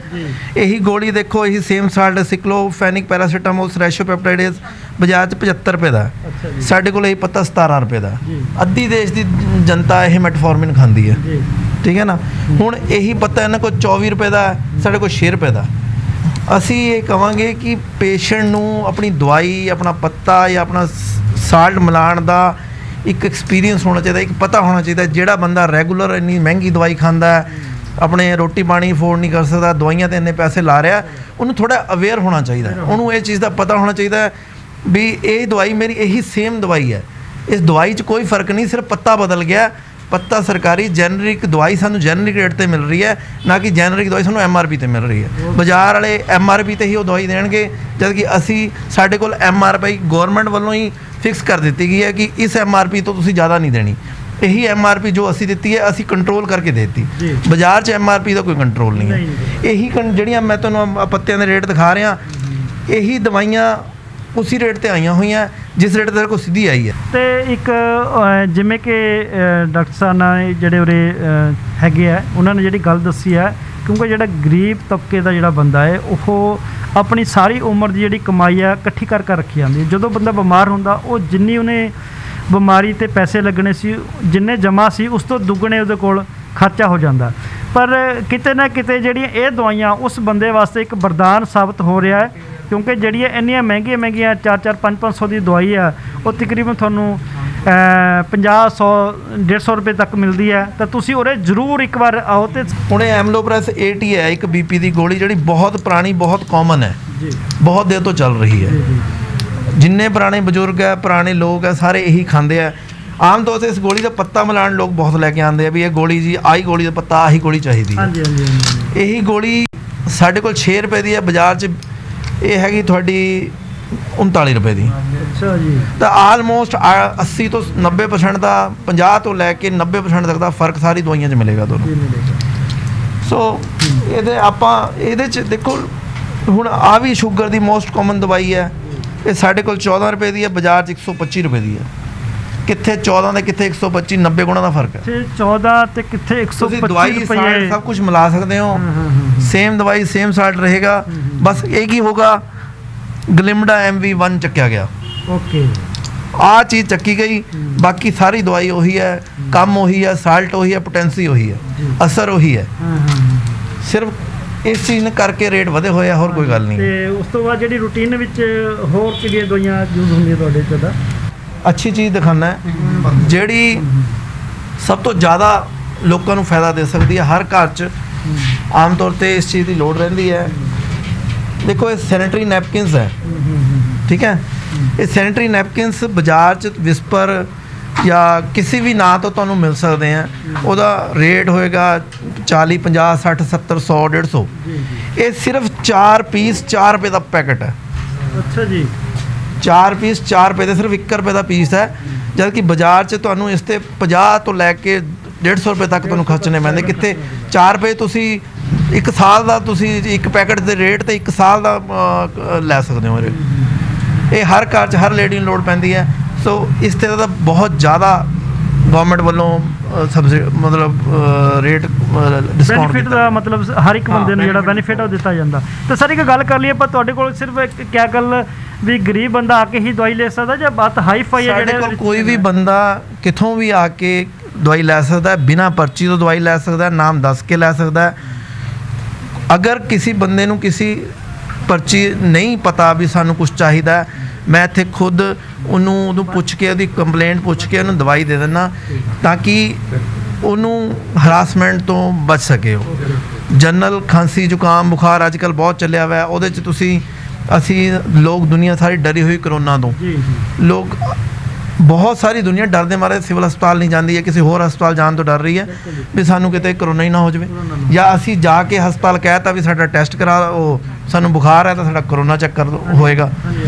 ਇਹੀ ਗੋਲੀ ਦੇਖੋ, ਇਹੀ ਸੇਮ ਸਾਲਟ ਸਿਕਲੋਫੈਨਿਕ, ਪੈਰਾਸੀਟਾਮੋਲ, ਰੈਸ਼ੋ ਪੈਪਟਾਈਡਸ ਬਜਾਜ 'ਚ 75 ਰੁਪਏ ਦਾ, ਸਾਡੇ ਕੋਲ ਇਹ ਪੱਤਾ 17 ਰੁਪਏ ਦਾ। ਅੱਧੀ ਦੇਸ਼ ਦੀ ਜਨਤਾ ਇਹ ਮੈਟਫੋਰਮਿਨ ਖਾਂਦੀ ਹੈ, ਠੀਕ ਹੈ ਨਾ। ਹੁਣ ਇਹੀ ਪੱਤਾ ਇਹਨਾਂ ਕੋਲ 24 ਰੁਪਏ ਦਾ, ਸਾਡੇ ਕੋਲ 6 ਰੁਪਏ ਦਾ। ਅਸੀਂ ਇਹ ਕਹਾਂਗੇ ਕਿ ਪੇਸ਼ੈਂਟ ਨੂੰ ਆਪਣੀ ਦਵਾਈ, ਆਪਣਾ ਪੱਤਾ ਜਾਂ ਆਪਣਾ ਸਾਲਟ ਮਿਲਾਉਣ ਦਾ ਇੱਕ ਐਕਸਪੀਰੀਅੰਸ ਹੋਣਾ ਚਾਹੀਦਾ, ਇੱਕ ਪਤਾ ਹੋਣਾ ਚਾਹੀਦਾ। ਜਿਹੜਾ ਬੰਦਾ ਰੈਗੂਲਰ ਇੰਨੀ ਮਹਿੰਗੀ ਦਵਾਈ ਖਾਂਦਾ ਹੈ, ਆਪਣੇ ਰੋਟੀ ਪਾਣੀ ਅਫੋਰਡ ਨਹੀਂ ਕਰ ਸਕਦਾ, ਦਵਾਈਆਂ 'ਤੇ ਇੰਨੇ ਪੈਸੇ ਲਾ ਰਿਹਾ, ਉਹਨੂੰ ਥੋੜ੍ਹਾ ਅਵੇਅਰ ਹੋਣਾ ਚਾਹੀਦਾ। ਉਹਨੂੰ ਇਹ ਚੀਜ਼ ਦਾ ਪਤਾ ਹੋਣਾ ਚਾਹੀਦਾ ਵੀ ਇਹ ਦਵਾਈ ਮੇਰੀ ਇਹੀ ਸੇਮ ਦਵਾਈ ਹੈ, ਇਸ ਦਵਾਈ 'ਚ ਕੋਈ ਫਰਕ ਨਹੀਂ, ਸਿਰਫ ਪੱਤਾ ਬਦਲ ਗਿਆ। ਪੱਤਾ ਸਰਕਾਰੀ ਜੈਨਰਿਕ ਦਵਾਈ ਸਾਨੂੰ ਜੈਨਰਿਕ ਰੇਟ ਤੇ ਮਿਲ ਰਹੀ ਹੈ, ਨਾ ਕਿ ਜੈਨਰਿਕ ਦਵਾਈ ਸਾਨੂੰ MRP ਤੇ ਮਿਲ ਰਹੀ ਹੈ। ਬਾਜ਼ਾਰ ਵਾਲੇ MRP ਤੇ ਹੀ ਉਹ ਦਵਾਈ ਦੇਣਗੇ, ਜਦ ਕਿ ਅਸੀਂ, ਸਾਡੇ ਕੋਲ MRP ਗਵਰਨਮੈਂਟ ਵੱਲੋਂ ਹੀ ਫਿਕਸ ਕਰ ਦਿੱਤੀ ਗਈ ਹੈ ਕਿ ਇਸ MRP ਤੋਂ ਤੁਸੀਂ ਜ਼ਿਆਦਾ ਨਹੀਂ ਦੇਣੀ। ਇਹੀ MRP ਜੋ ਅਸੀਂ ਦਿੱਤੀ ਹੈ, ਅਸੀਂ ਕੰਟਰੋਲ ਕਰਕੇ ਦੇ ਦਿੱਤੀ। ਬਾਜ਼ਾਰ 'ਚ MRP ਦਾ ਕੋਈ ਕੰਟਰੋਲ ਨਹੀਂ ਹੈ। ਇਹੀ ਜਿਹੜੀਆਂ ਮੈਂ ਤੁਹਾਨੂੰ ਪੱਤਿਆਂ ਦੇ ਰੇਟ ਦਿਖਾ ਰਿਹਾ, ਇਹੀ ਦਵਾਈਆਂ ਉਸੇ ਰੇਟ ਤੇ ਆਈਆਂ ਹੋਈਆਂ ਜਿਸ ਰੇਟ ਤੇ ਕੋਈ ਸਿੱਧੀ ਆਈ ਹੈ। ਤੇ ਇੱਕ ਜਿਵੇਂ ਕਿ ਡਾਕਟਰ ਸਾਹਿਬ ਨੇ ਜਿਹੜੇ ਉਰੇ ਹੈਗੇ ਆ, ਉਹਨਾਂ ਨੇ ਜਿਹੜੀ ਗੱਲ ਦੱਸੀ ਹੈ, ਕਿਉਂਕਿ ਜਿਹੜਾ ਗਰੀਬ ਤਬਕੇ ਦਾ ਜਿਹੜਾ ਬੰਦਾ ਹੈ, ਉਹ ਆਪਣੀ ਸਾਰੀ ਉਮਰ ਦੀ ਜਿਹੜੀ ਕਮਾਈ ਹੈ ਇਕੱਠੀ ਕਰ ਰੱਖੀ ਜਾਂਦੀ ਹੈ। ਜਦੋਂ ਬੰਦਾ ਬਿਮਾਰ ਹੁੰਦਾ, ਉਹ ਜਿੰਨੀ ਉਹਨੇ ਬਿਮਾਰੀ ਤੇ ਪੈਸੇ ਲੱਗਣੇ ਸੀ, ਜਿੰਨੇ ਜਮ੍ਹਾਂ ਸੀ, ਉਸ ਤੋਂ ਦੁੱਗਣੇ ਉਹਦੇ ਕੋਲ ਖਰਚਾ ਹੋ ਜਾਂਦਾ। ਪਰ ਕਿਤੇ ਨਾ ਕਿਤੇ ਜਿਹੜੀਆਂ ਇਹ ਦਵਾਈਆਂ ਉਸ ਬੰਦੇ ਵਾਸਤੇ ਇੱਕ ਵਰਦਾਨ ਸਾਬਤ ਹੋ ਰਿਹਾ ਹੈ, ਕਿਉਂਕਿ ਜਿਹੜੀਆਂ ਇੰਨੀਆਂ ਮਹਿੰਗੀਆਂ 4-4 500 ਦੀ ਦਵਾਈ ਆ, ਉਹ ਤਕਰੀਬਨ ਤੁਹਾਨੂੰ 50-100 150 ਰੁਪਏ ਤੱਕ ਮਿਲਦੀ ਹੈ। ਤਾਂ ਤੁਸੀਂ ਉਰੇ ਜ਼ਰੂਰ ਇੱਕ ਵਾਰ ਆਓ। ਤੇ ਹੁਣ ਇਹ ਐਮਲੋਪ੍ਰੈਸ 80 ਹੈ, ਇੱਕ BP ਦੀ ਗੋਲੀ ਜਿਹੜੀ ਬਹੁਤ ਪੁਰਾਣੀ, ਬਹੁਤ ਕਾਮਨ ਹੈ, ਬਹੁਤ ਦੇਰ ਤੋਂ ਚੱਲ ਰਹੀ ਹੈ। ਜਿੰਨੇ ਪੁਰਾਣੇ ਬਜ਼ੁਰਗ ਹੈ, ਪੁਰਾਣੇ ਲੋਕ ਹੈ, ਸਾਰੇ ਇਹੀ ਖਾਂਦੇ ਆ। ਆਮ ਤੌਰ 'ਤੇ ਇਸ ਗੋਲੀ ਦਾ ਪੱਤਾ ਮਿਲਾਉਣ ਲੋਕ ਬਹੁਤ ਲੈ ਕੇ ਆਉਂਦੇ ਆ ਵੀ ਇਹ ਗੋਲੀ ਜੀ, ਆਹੀ ਗੋਲੀ ਦਾ ਪੱਤਾ, ਆਹੀ ਗੋਲੀ ਚਾਹੀਦੀ ਹੈ। ਇਹੀ ਗੋਲੀ ਸਾਡੇ ਕੋਲ 6 ਰੁਪਏ ਦੀ ਹੈ, ਬਾਜ਼ਾਰ 'ਚ ਇਹ ਹੈਗੀ ਤੁਹਾਡੀ 39 ਰੁਪਏ ਦੀ। ਅੱਛਾ ਜੀ। ਤਾਂ ਆਲਮੋਸਟ 80 ਤੋਂ 90% ਦਾ, 50 ਤੋਂ ਲੈ ਕੇ 90% ਤੱਕ ਦਾ ਫਰਕ ਸਾਰੀ ਦਵਾਈਆਂ 'ਚ ਮਿਲੇਗਾ ਤੁਹਾਨੂੰ। ਸੋ ਇਹਦੇ 'ਚ ਦੇਖੋ, ਹੁਣ ਆ ਵੀ ਸ਼ੂਗਰ ਦੀ ਮੋਸਟ ਕਾਮਨ ਦਵਾਈ ਹੈ, ਇਹ ਸਾਡੇ ਕੋਲ 14 ਰੁਪਏ ਦੀ ਹੈ, ਬਾਜ਼ਾਰ 'ਚ 125 ਰੁਪਏ ਦੀ ਹੈ। ਕਿੱਥੇ 14 ਤੇ ਕਿੱਥੇ 125, 90 ਗੁਣਾ ਦਾ ਫਰਕ ਹੈ। 14 ਤੇ ਕਿੱਥੇ 125 ਦਵਾਈ ਸਾਲਟ ਸਭ ਕੁਝ ਮਿਲਾ ਸਕਦੇ ਹੋ, ਸੇਮ ਦਵਾਈ ਸੇਮ ਸਾਲਟ ਰਹੇਗਾ। ਬਸ ਇਹ ਕੀ ਹੋਗਾ, ਗਲਿਮਡਾ MV1 ਚੱਕਿਆ ਗਿਆ, ਓਕੇ, ਆ ਚੀਜ਼ ਚੱਕੀ ਗਈ, ਬਾਕੀ ਸਾਰੀ ਦਵਾਈ ਉਹੀ ਹੈ, ਕੰਮ ਉਹੀ ਹੈ, ਸਾਲਟ ਉਹੀ ਹੈ, ਪੋਟੈਂਸੀ ਉਹੀ ਹੈ, ਅਸਰ ਉਹੀ ਹੈ। ਸਿਰਫ ਇਸ ਚੀਜ਼ ਨੇ ਕਰਕੇ ਰੇਟ ਵਧੇ ਹੋਏ ਆ, ਹੋਰ ਕੋਈ ਗੱਲ ਨਹੀਂ। ਤੇ ਉਸ ਤੋਂ ਬਾਅਦ ਜਿਹੜੀ ਰੂਟੀਨ ਵਿੱਚ ਹੋਰ ਕਿਹੜੀਆਂ ਦਵਾਈਆਂ ਯੂਜ਼ ਹੁੰਦੀਆਂ ਤੁਹਾਡੇ ਚ? ਦਾ ਅੱਛੀ ਚੀਜ਼ ਦਿਖਾਣਾ, ਜਿਹੜੀ ਸਭ ਤੋਂ ਜ਼ਿਆਦਾ ਲੋਕਾਂ ਨੂੰ ਫਾਇਦਾ ਦੇ ਸਕਦੀ ਹੈ, ਹਰ ਘਰ 'ਚ ਆਮ ਤੌਰ ਤੇ ਇਸ ਚੀਜ਼ ਦੀ ਲੋੜ ਰਹਿੰਦੀ ਹੈ। ਦੇਖੋ, ਇਹ ਸੈਨੀਟਰੀ ਨੈਪਕਿਨਸ ਹੈ, ਠੀਕ ਹੈ। ਇਹ ਸੈਨੀਟਰੀ ਨੈਪਕਿਨਸ ਬਾਜ਼ਾਰ 'ਚ ਵਿਸਪਰ ਜਾਂ ਕਿਸੇ ਵੀ ਨਾਂ ਤੋਂ ਤੁਹਾਨੂੰ ਮਿਲ ਸਕਦੇ ਆ। ਉਹਦਾ ਰੇਟ ਹੋਏਗਾ 40, 50, 60, 70, 100, 150। ਇਹ ਸਿਰਫ 4 ਪੀਸ 4 ਰੁਪਏ ਦਾ ਪੈਕਟ ਹੈ। ਅੱਛਾ ਜੀ। 4 ਪੀਸ 4 ਰੁਪਏ ਦੇ, ਸਿਰਫ 1 ਰੁਪਏ ਦਾ ਪੀਸ ਹੈ, ਜਦ ਕਿ ਬਾਜ਼ਾਰ 'ਚ ਤੁਹਾਨੂੰ ਇਸ ਤੇ 50 ਤੋਂ ਲੈ ਕੇ 150 ਰੁਪਏ ਤੱਕ ਤੁਹਾਨੂੰ ਖਰਚਣੇ ਪੈਂਦੇ। ਕਿੱਥੇ 4 ਰੁਪਏ ਤੁਸੀਂ 1 ਸਾਲ ਦਾ, ਤੁਸੀਂ ਇੱਕ ਪੈਕਟ ਦੇ ਰੇਟ ਤੇ 1 ਸਾਲ ਦਾ ਲੈ ਸਕਦੇ ਹੋ। ਇਹ ਹਰ ਘਰ 'ਚ ਹਰ ਲੇਡੀ ਨੂੰ ਲੋੜ ਪੈਂਦੀ ਹੈ। ਸੋ ਇਸ ਤੇ ਤਾਂ ਬਹੁਤ ਜ਼ਿਆਦਾ ਗਵਰਨਮੈਂਟ ਵੱਲੋਂ ਮਤਲਬ ਰੇਟ ਡਿਸਕਾਊਂਟ ਬੈਨੀਫਿਟ ਦਾ, ਮਤਲਬ ਹਰ ਇੱਕ ਬੰਦੇ ਨੂੰ ਜਿਹੜਾ ਬੈਨੀਫਿਟ ਉਹ ਦਿੱਤਾ ਜਾਂਦਾ। ਤੇ ਸਰ ਇੱਕ ਗੱਲ ਕਰ ਲਈਏ ਆਪਾਂ, ਤੁਹਾਡੇ ਕੋਲ ਸਿਰਫ ਕਿਆ ਗੱਲ ਵੀ ਗਰੀਬ ਬੰਦਾ ਆ ਕੇ ਹੀ ਦਵਾਈ ਲੈ ਸਕਦਾ, ਜਾਂ ਬਾਤ ਹਾਈ ਫਾਈ ਹੈ? ਸਾਡੇ ਕੋਲ ਕੋਈ ਵੀ ਬੰਦਾ ਕਿੱਥੋਂ ਵੀ ਆ ਕੇ ਦਵਾਈ ਲੈ ਸਕਦਾ, ਬਿਨਾਂ ਪਰਚੀ ਤੋਂ ਦਵਾਈ ਲੈ ਸਕਦਾ, ਨਾਮ ਦੱਸ ਕੇ ਲੈ ਸਕਦਾ। ਅਗਰ ਕਿਸੇ ਬੰਦੇ ਨੂੰ ਕਿਸੇ ਪਰਚੀ ਨਹੀਂ ਪਤਾ ਵੀ ਸਾਨੂੰ ਕੁਝ ਚਾਹੀਦਾ, ਮੈਂ ਇੱਥੇ ਖੁਦ ਉਹਨੂੰ ਪੁੱਛ ਕੇ, ਉਹਦੀ ਕੰਪਲੇਂਟ ਪੁੱਛ ਕੇ ਉਹਨੂੰ ਦਵਾਈ ਦੇ ਦਿੰਦਾ, ਤਾਂ ਕਿ ਉਹਨੂੰ ਹਰਾਸਮੈਂਟ ਤੋਂ ਬਚ ਸਕੇ। ਉਹ ਜਨਰਲ ਖਾਂਸੀ, ਜ਼ੁਕਾਮ, ਬੁਖਾਰ ਅੱਜ ਕੱਲ੍ਹ ਬਹੁਤ ਚੱਲਿਆ ਹੋਇਆ, ਉਹਦੇ 'ਚ ਅਸੀਂ ਲੋਕ, ਦੁਨੀਆ ਸਾਰੀ ਡਰੀ ਹੋਈ ਕਰੋਨਾ ਤੋਂ। ਲੋਕ ਬਹੁਤ ਸਾਰੀ ਦੁਨੀਆ ਡਰਦੇ ਮਾਰੇ ਸਿਵਲ ਹਸਪਤਾਲ ਨਹੀਂ ਜਾਂਦੀ ਹੈ, ਕਿਸੇ ਹੋਰ ਹਸਪਤਾਲ ਜਾਣ ਤੋਂ ਡਰ ਰਹੀ ਹੈ ਵੀ ਸਾਨੂੰ ਕਿਤੇ ਕਰੋਨਾ ਹੀ ਨਾ ਹੋ ਜਾਵੇ, ਜਾਂ ਅਸੀਂ ਜਾ ਕੇ ਹਸਪਤਾਲ ਕਹਿਤਾ ਵੀ ਸਾਡਾ ਟੈਸਟ ਕਰਾ, ਉਹ ਸਾਨੂੰ ਬੁਖਾਰ ਹੈ ਤਾਂ ਸਾਡਾ ਕਰੋਨਾ ਚੈੱਕ ਕਰ ਹੋਏਗਾ।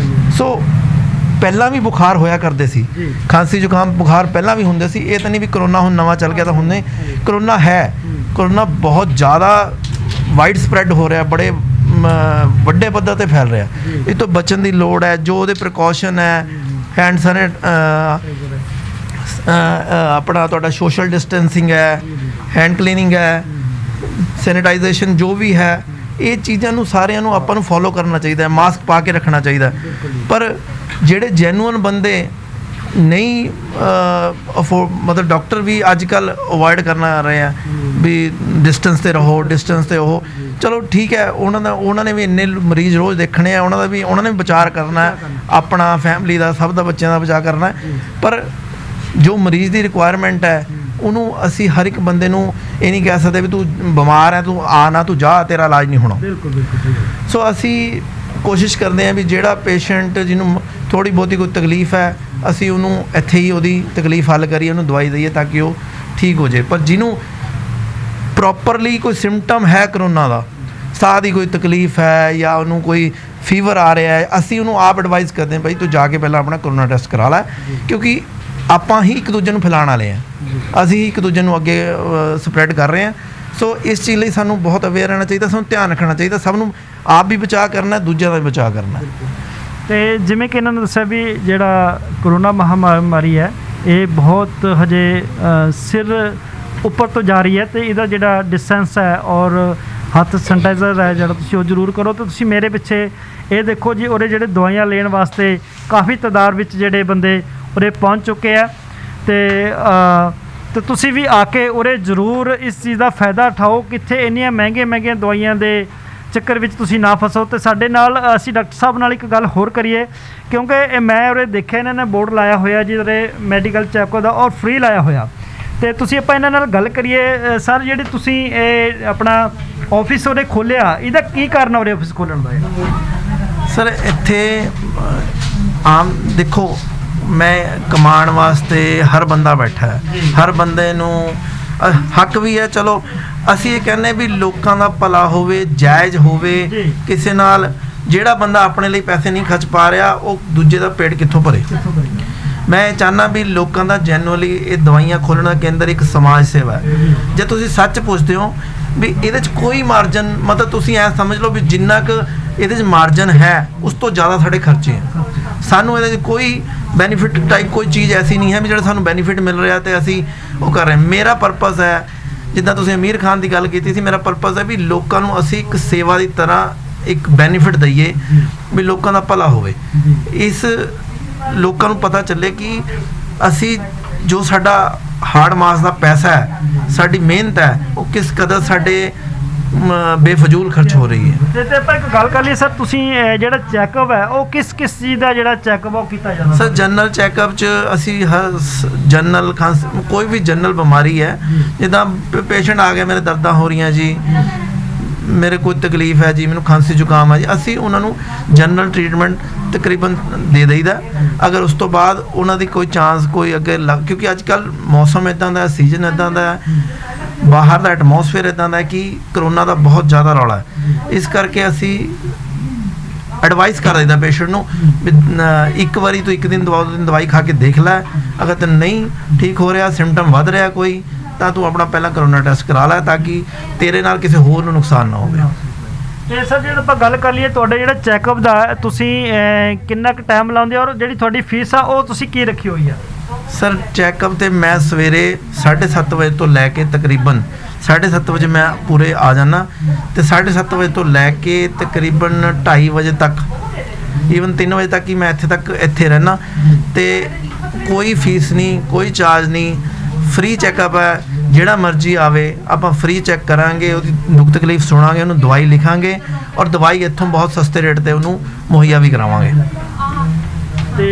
ਸੋ ਪਹਿਲਾਂ ਵੀ ਬੁਖਾਰ ਹੋਇਆ ਕਰਦੇ ਸੀ, ਖਾਂਸੀ ਜ਼ੁਕਾਮ ਬੁਖਾਰ ਪਹਿਲਾਂ ਵੀ ਹੁੰਦੇ ਸੀ, ਇਹ ਤਾਂ ਨਹੀਂ ਵੀ ਕਰੋਨਾ ਹੁਣ ਨਵਾਂ ਚੱਲ ਗਿਆ ਤਾਂ ਹੁਣ ਨਹੀਂ। ਕਰੋਨਾ ਹੈ, ਕਰੋਨਾ ਬਹੁਤ ਜ਼ਿਆਦਾ ਵਾਈਡ ਸਪਰੈਡ ਹੋ ਰਿਹਾ, ਬੜੇ ਵੱਡੇ ਪੱਧਰ ਤੇ ਫੈਲ ਰਿਹਾ। ਇਹ ਤੋਂ ਬਚਣ ਦੀ ਲੋੜ ਹੈ। ਜੋ ਉਹਦੇ ਪ੍ਰੀਕਾਸ਼ਨ ਹੈ, ਹੈਂਡ ਆਪਣਾ ਤੁਹਾਡਾ ਸੋਸ਼ਲ ਡਿਸਟੈਂਸਿੰਗ ਹੈ, ਹੈਂਡ ਕਲੀਨਿੰਗ ਹੈ, ਸੈਨੀਟਾਈਜੇਸ਼ਨ ਜੋ ਵੀ ਹੈ, ਇਹ ਚੀਜ਼ਾਂ ਨੂੰ ਸਾਰਿਆਂ ਨੂੰ ਆਪਾਂ ਨੂੰ ਫੋਲੋ ਕਰਨਾ ਚਾਹੀਦਾ ਹੈ, ਮਾਸਕ ਪਾ ਕੇ ਰੱਖਣਾ ਚਾਹੀਦਾ। ਪਰ ਜਿਹੜੇ ਜੈਨੂਅਨ ਬੰਦੇ ਨਹੀਂ ਮਤਲਬ ਡਾਕਟਰ ਵੀ ਅੱਜ ਕੱਲ੍ਹ ਅਵੋਇਡ ਕਰਨਾ ਰਹੇ ਆ ਵੀ ਡਿਸਟੈਂਸ 'ਤੇ ਰਹੋ, ਡਿਸਟੈਂਸ 'ਤੇ ਉਹ ਚਲੋ ਠੀਕ ਹੈ, ਉਹਨਾਂ ਨੇ ਵੀ ਇੰਨੇ ਮਰੀਜ਼ ਰੋਜ਼ ਦੇਖਣੇ ਆ, ਉਹਨਾਂ ਨੇ ਵੀ ਵਿਚਾਰ ਕਰਨਾ ਹੈ, ਆਪਣਾ ਫੈਮਿਲੀ ਦਾ, ਸਭ ਦਾ, ਬੱਚਿਆਂ ਦਾ ਵਿਚਾਰ ਕਰਨਾ ਹੈ। ਪਰ ਜੋ ਮਰੀਜ਼ ਦੀ ਰਿਕੁਆਇਰਮੈਂਟ ਹੈ ਉਹਨੂੰ ਅਸੀਂ ਹਰ ਇੱਕ ਬੰਦੇ ਨੂੰ ਇਹ ਨਹੀਂ ਕਹਿ ਸਕਦੇ ਵੀ ਤੂੰ ਬਿਮਾਰ ਹੈ, ਤੂੰ ਆ ਨਾ, ਤੂੰ ਜਾ, ਤੇਰਾ ਇਲਾਜ ਨਹੀਂ ਹੋਣਾ। ਸੋ ਅਸੀਂ ਕੋਸ਼ਿਸ਼ ਕਰਦੇ ਹਾਂ ਵੀ ਜਿਹੜਾ ਪੇਸ਼ੈਂਟ ਜਿਹਨੂੰ ਥੋੜ੍ਹੀ ਬਹੁਤੀ ਕੋਈ ਤਕਲੀਫ ਹੈ, ਅਸੀਂ ਉਹਨੂੰ ਇੱਥੇ ਹੀ ਉਹਦੀ ਤਕਲੀਫ ਹੱਲ ਕਰੀਏ, ਉਹਨੂੰ ਦਵਾਈ ਦਈਏ ਤਾਂ ਕਿ ਉਹ ਠੀਕ ਹੋ ਜਾਏ। ਪਰ ਜਿਹਨੂੰ ਪ੍ਰੋਪਰਲੀ ਕੋਈ ਸਿੰਪਟਮ ਹੈ ਕਰੋਨਾ ਦਾ, ਸਾਹ ਦੀ ਕੋਈ ਤਕਲੀਫ ਹੈ ਜਾਂ ਉਹਨੂੰ ਕੋਈ ਫੀਵਰ ਆ ਰਿਹਾ ਹੈ, ਅਸੀਂ ਉਹਨੂੰ ਆਪ ਐਡਵਾਈਜ਼ ਕਰਦੇ ਹਾਂ ਭਾਈ ਤੂੰ ਜਾ ਕੇ ਪਹਿਲਾਂ ਆਪਣਾ ਕਰੋਨਾ ਟੈਸਟ ਕਰਾ ਲੈ, ਕਿਉਂਕਿ ਆਪਾਂ ਹੀ ਇੱਕ ਦੂਜੇ ਨੂੰ ਫੈਲਾਉਣ ਵਾਲੇ ਹਾਂ, ਅਸੀਂ ਇੱਕ ਦੂਜੇ ਨੂੰ ਅੱਗੇ ਸਪਰੈਡ ਕਰ ਰਹੇ ਹਾਂ। ਸੋ ਇਸ ਚੀਜ਼ ਲਈ ਸਾਨੂੰ ਬਹੁਤ ਅਵੇਅਰ ਰਹਿਣਾ ਚਾਹੀਦਾ, ਸਾਨੂੰ ਧਿਆਨ ਰੱਖਣਾ ਚਾਹੀਦਾ, ਸਭ ਨੂੰ ਆਪ ਵੀ ਬਚਾਅ ਕਰਨਾ, ਦੂਜਿਆਂ ਦਾ ਵੀ ਬਚਾਅ ਕਰਨਾ। ਤੇ ਜਿਵੇਂ ਕਿ ਇਹਨਾਂ ਨੇ ਦੱਸਿਆ ਵੀ ਜਿਹੜਾ ਕਰੋਨਾ ਮਹਾਮਾਰੀ ਹੈ ਇਹ ਬਹੁਤ ਹਜੇ ਸਿਰ ਉੱਪਰ ਤੋਂ ਜਾ ਰਹੀ ਹੈ, ਤੇ ਇਹਦਾ ਜਿਹੜਾ ਡਿਸਟੈਂਸ ਹੈ ਔਰ ਹੱਥ ਸੈਨੀਟਾਈਜ਼ਰ ਹੈ ਜਿਹੜਾ ਤੁਸੀਂ ਉਹ ਜ਼ਰੂਰ ਕਰੋ। ਤੇ ਤੁਸੀਂ ਮੇਰੇ ਪਿੱਛੇ ਇਹ ਦੇਖੋ ਜੀ, ਉਹਦੇ ਜਿਹੜੇ ਦਵਾਈਆਂ ਲੈਣ ਵਾਸਤੇ ਕਾਫੀ ਤਾਦਾਦ ਵਿੱਚ ਜਿਹੜੇ ਬੰਦੇ ਉਰੇ ਪਹੁੰਚ ਚੁੱਕੇ ਆ, ਤੇ ਤੁਸੀਂ ਵੀ ਆ ਕੇ ਉਰੇ ਜ਼ਰੂਰ ਇਸ ਚੀਜ਼ ਦਾ ਫਾਇਦਾ ਉਠਾਓ। ਕਿੱਥੇ ਇੰਨੀਆਂ ਮਹਿੰਗੀਆਂ ਦਵਾਈਆਂ ਦੇ ਚੱਕਰ ਵਿੱਚ ਤੁਸੀਂ ਨਾ ਫਸੋ। ਤੇ ਸਾਡੇ ਨਾਲ ਅਸੀਂ ਡਾਕਟਰ ਸਾਹਿਬ ਨਾਲ ਇੱਕ ਗੱਲ ਹੋਰ ਕਰੀਏ, ਕਿਉਂਕਿ ਇਹ ਮੈਂ ਉਰੇ ਦੇਖਿਆ ਇਹਨਾਂ ਨੇ ਬੋਰਡ ਲਾਇਆ ਹੋਇਆ ਜਿਹਦੇ ਮੈਡੀਕਲ ਚੈੱਕਅਪ ਦਾ ਔਰ ਫ੍ਰੀ ਲਾਇਆ ਹੋਇਆ, ਤੇ ਤੁਸੀਂ ਆਪਾਂ ਇਹਨਾਂ ਨਾਲ ਗੱਲ ਕਰੀਏ। ਸਰ ਜਿਹੜੇ ਤੁਸੀਂ ਇਹ ਆਪਣਾ ਆਫਿਸ ਉਰੇ ਖੋਲ੍ਹਿਆ, ਇਹਦਾ ਕੀ ਕਾਰਨ ਉਰੇ ਆਫਿਸ ਖੋਲ੍ਹਣ ਦਾ? ਸਰ ਇੱਥੇ ਆਮ ਦੇਖੋ, ਮੈਂ ਕਮਾਉਣ ਵਾਸਤੇ ਹਰ ਬੰਦਾ ਬੈਠਾ ਹੈ, ਹਰ ਬੰਦੇ ਨੂੰ ਹੱਕ ਵੀ ਹੈ। ਚਲੋ ਅਸੀਂ ਇਹ ਕਹਿੰਦੇ ਵੀ ਲੋਕਾਂ ਦਾ ਭਲਾ ਹੋਵੇ, ਜਾਇਜ਼ ਹੋਵੇ, ਕਿਸੇ ਨਾਲ ਜਿਹੜਾ ਬੰਦਾ ਆਪਣੇ ਲਈ ਪੈਸੇ ਨਹੀਂ ਖਰਚ ਪਾ ਰਿਹਾ ਉਹ ਦੂਜੇ ਦਾ ਪੇਟ ਕਿੱਥੋਂ ਭਰੇ। ਮੈਂ ਚਾਹੁੰਦਾ ਵੀ ਲੋਕਾਂ ਦਾ ਜੈਨੂਅਲੀ ਇਹ ਦਵਾਈਆਂ ਖੋਲ੍ਹਣ ਦਾ ਕੇਂਦਰ ਇੱਕ ਸਮਾਜ ਸੇਵਾ ਹੈ। ਜੇ ਤੁਸੀਂ ਸੱਚ ਪੁੱਛਦੇ ਹੋ ਵੀ ਇਹਦੇ 'ਚ ਕੋਈ ਮਾਰਜਨ, ਮਤਲਬ ਤੁਸੀਂ ਐਂ ਸਮਝ ਲਓ ਵੀ ਜਿੰਨਾ ਕੁ ਇਹਦੇ 'ਚ ਮਾਰਜਨ ਹੈ ਉਸ ਤੋਂ ਜ਼ਿਆਦਾ ਸਾਡੇ ਖਰਚੇ ਹੈ। ਸਾਨੂੰ ਇਹਦੇ 'ਚ ਕੋਈ ਬੈਨੀਫਿਟ ਟਾਈਪ ਕੋਈ ਚੀਜ਼ ਐਸੀ ਨਹੀਂ ਹੈ ਵੀ ਜਿਹੜਾ ਸਾਨੂੰ ਬੈਨੀਫਿਟ ਮਿਲ ਰਿਹਾ ਤੇ ਅਸੀਂ ਉਹ ਕਰ ਰਹੇ। ਮੇਰਾ ਪਰਪਸ ਹੈ, ਜਿੱਦਾਂ ਤੁਸੀਂ ਅਮੀਰ ਖਾਨ ਦੀ ਗੱਲ ਕੀਤੀ ਸੀ, ਮੇਰਾ ਪਰਪਸ ਹੈ ਵੀ ਲੋਕਾਂ ਨੂੰ ਅਸੀਂ ਇੱਕ ਸੇਵਾ ਦੀ ਤਰ੍ਹਾਂ ਇੱਕ ਬੈਨੀਫਿਟ ਦਈਏ, ਵੀ ਲੋਕਾਂ ਦਾ ਭਲਾ ਹੋਵੇ। ਇਸ ਲੋਕਾਂ ਨੂੰ ਪਤਾ ਚੱਲੇ ਕਿ ਅਸੀਂ ਜੋ ਸਾਡਾ ਹਾਰਡ ਮਾਸ ਦਾ ਪੈਸਾ ਹੈ, ਸਾਡੀ ਮਿਹਨਤ ਹੈ, ਉਹ ਕਿਸ ਕਦਰ ਸਾਡੇ ਬੇਫਜ਼ੂਲ ਖਰਚ ਹੋ ਰਹੀ ਹੈ। ਤੇ ਆਪਾਂ ਇੱਕ ਗੱਲ ਕਰ ਲਈਏ ਸਰ, ਤੁਸੀਂ ਜਿਹੜਾ ਚੈੱਕਅਪ ਹੈ ਉਹ ਕਿਸ ਚੀਜ਼ ਦਾ ਜਿਹੜਾ ਚੈੱਕਅਪ ਉਹ ਕੀਤਾ ਜਾਂਦਾ? ਸਰ ਜਨਰਲ ਚੈੱਕਅਪ 'ਚ ਅਸੀਂ ਹਰ ਜਨਰਲ ਕੋਈ ਵੀ ਜਨਰਲ ਬਿਮਾਰੀ ਹੈ, ਜਿੱਦਾਂ ਪੇਸ਼ੈਂਟ ਆ ਗਿਆ ਮੇਰੇ ਦਰਦਾਂ ਹੋ ਰਹੀਆਂ ਜੀ, ਮੇਰੇ ਕੋਈ ਤਕਲੀਫ ਹੈ ਜੀ, ਮੈਨੂੰ ਖਾਂਸੀ ਜ਼ੁਕਾਮ ਹੈ ਜੀ, ਅਸੀਂ ਉਹਨਾਂ ਨੂੰ ਜਨਰਲ ਟ੍ਰੀਟਮੈਂਟ ਤਕਰੀਬਨ ਦੇ ਦਈਦਾ। ਅਗਰ ਉਸ ਤੋਂ ਬਾਅਦ ਉਹਨਾਂ ਦੀ ਕੋਈ ਚਾਂਸ ਕੋਈ ਅੱਗੇ ਕਿਉਂਕਿ ਅੱਜ ਕੱਲ੍ਹ ਮੌਸਮ ਇੱਦਾਂ ਦਾ, ਸੀਜ਼ਨ ਇੱਦਾਂ ਦਾ, ਬਾਹਰ ਦਾ ਐਟਮੋਸਫੇਅਰ ਇੱਦਾਂ ਦਾ ਕਿ ਕਰੋਨਾ ਦਾ ਬਹੁਤ ਜ਼ਿਆਦਾ ਰੌਲਾ ਹੈ। ਇਸ ਕਰਕੇ ਅਸੀਂ ਐਡਵਾਈਸ ਕਰ ਦਈਦਾ ਪੇਸ਼ੈਂਟ ਨੂੰ ਵੀ ਇੱਕ ਵਾਰੀ ਤੂੰ ਇੱਕ ਦਿਨ ਦਵਾਈ ਖਾ ਕੇ ਦੇਖ ਲੈ, ਅਗਰ ਤੈਨੂੰ ਨਹੀਂ ਠੀਕ ਹੋ ਰਿਹਾ, ਸਿੰਪਟਮ ਵੱਧ ਰਿਹਾ ਕੋਈ, ਤਾਂ ਤੂੰ ਆਪਣਾ ਪਹਿਲਾਂ ਕਰੋਨਾ ਟੈਸਟ ਕਰਾ ਲੈ ਤਾਂ ਕਿ ਤੇਰੇ ਨਾਲ ਕਿਸੇ ਹੋਰ ਨੂੰ ਨੁਕਸਾਨ ਨਾ ਹੋਵੇ। ਤੇ ਸਰ ਜੇ ਆਪਾਂ ਗੱਲ ਕਰ ਲਈਏ ਤੁਹਾਡੇ ਜਿਹੜਾ ਚੈੱਕਅਪ ਦਾ ਤੁਸੀਂ ਕਿੰਨਾ ਕੁ ਟਾਈਮ ਲਾਉਂਦੇ ਹੋ, ਔਰ ਜਿਹੜੀ ਤੁਹਾਡੀ ਫੀਸ ਆ ਉਹ ਤੁਸੀਂ ਕੀ ਰੱਖੀ ਹੋਈ ਆ? ਸਰ ਚੈੱਕਅਪ ਤੇ ਮੈਂ ਸਵੇਰੇ 7:30 ਵਜੇ ਤੋਂ ਲੈ ਕੇ ਤਕਰੀਬਨ 7:30 ਵਜੇ ਮੈਂ ਪੂਰੇ ਆ ਜਾਣਾ, ਤੇ 7:30 ਵਜੇ ਤੋਂ ਲੈ ਕੇ ਤਕਰੀਬਨ 2:30 ਵਜੇ ਤੱਕ, ਈਵਨ 3 ਵਜੇ ਤੱਕ ਹੀ ਮੈਂ ਇੱਥੇ ਰਹਿਣਾ, ਤੇ ਕੋਈ ਫੀਸ ਨਹੀਂ, ਕੋਈ ਚਾਰਜ ਨਹੀਂ, ਫ੍ਰੀ ਚੈੱਕਅਪ ਹੈ। ਜਿਹੜਾ ਮਰਜ਼ੀ ਆਵੇ, ਆਪਾਂ ਫ੍ਰੀ ਚੈੱਕ ਕਰਾਂਗੇ, ਉਹਦੀ ਦੁੱਖ ਤਕਲੀਫ ਸੁਣਾਂਗੇ, ਉਹਨੂੰ ਦਵਾਈ ਲਿਖਾਂਗੇ, ਔਰ ਦਵਾਈ ਇੱਥੋਂ ਬਹੁਤ ਸਸਤੇ ਰੇਟ 'ਤੇ ਉਹਨੂੰ ਮੁਹੱਈਆ ਵੀ ਕਰਾਵਾਂਗੇ। ਤੇ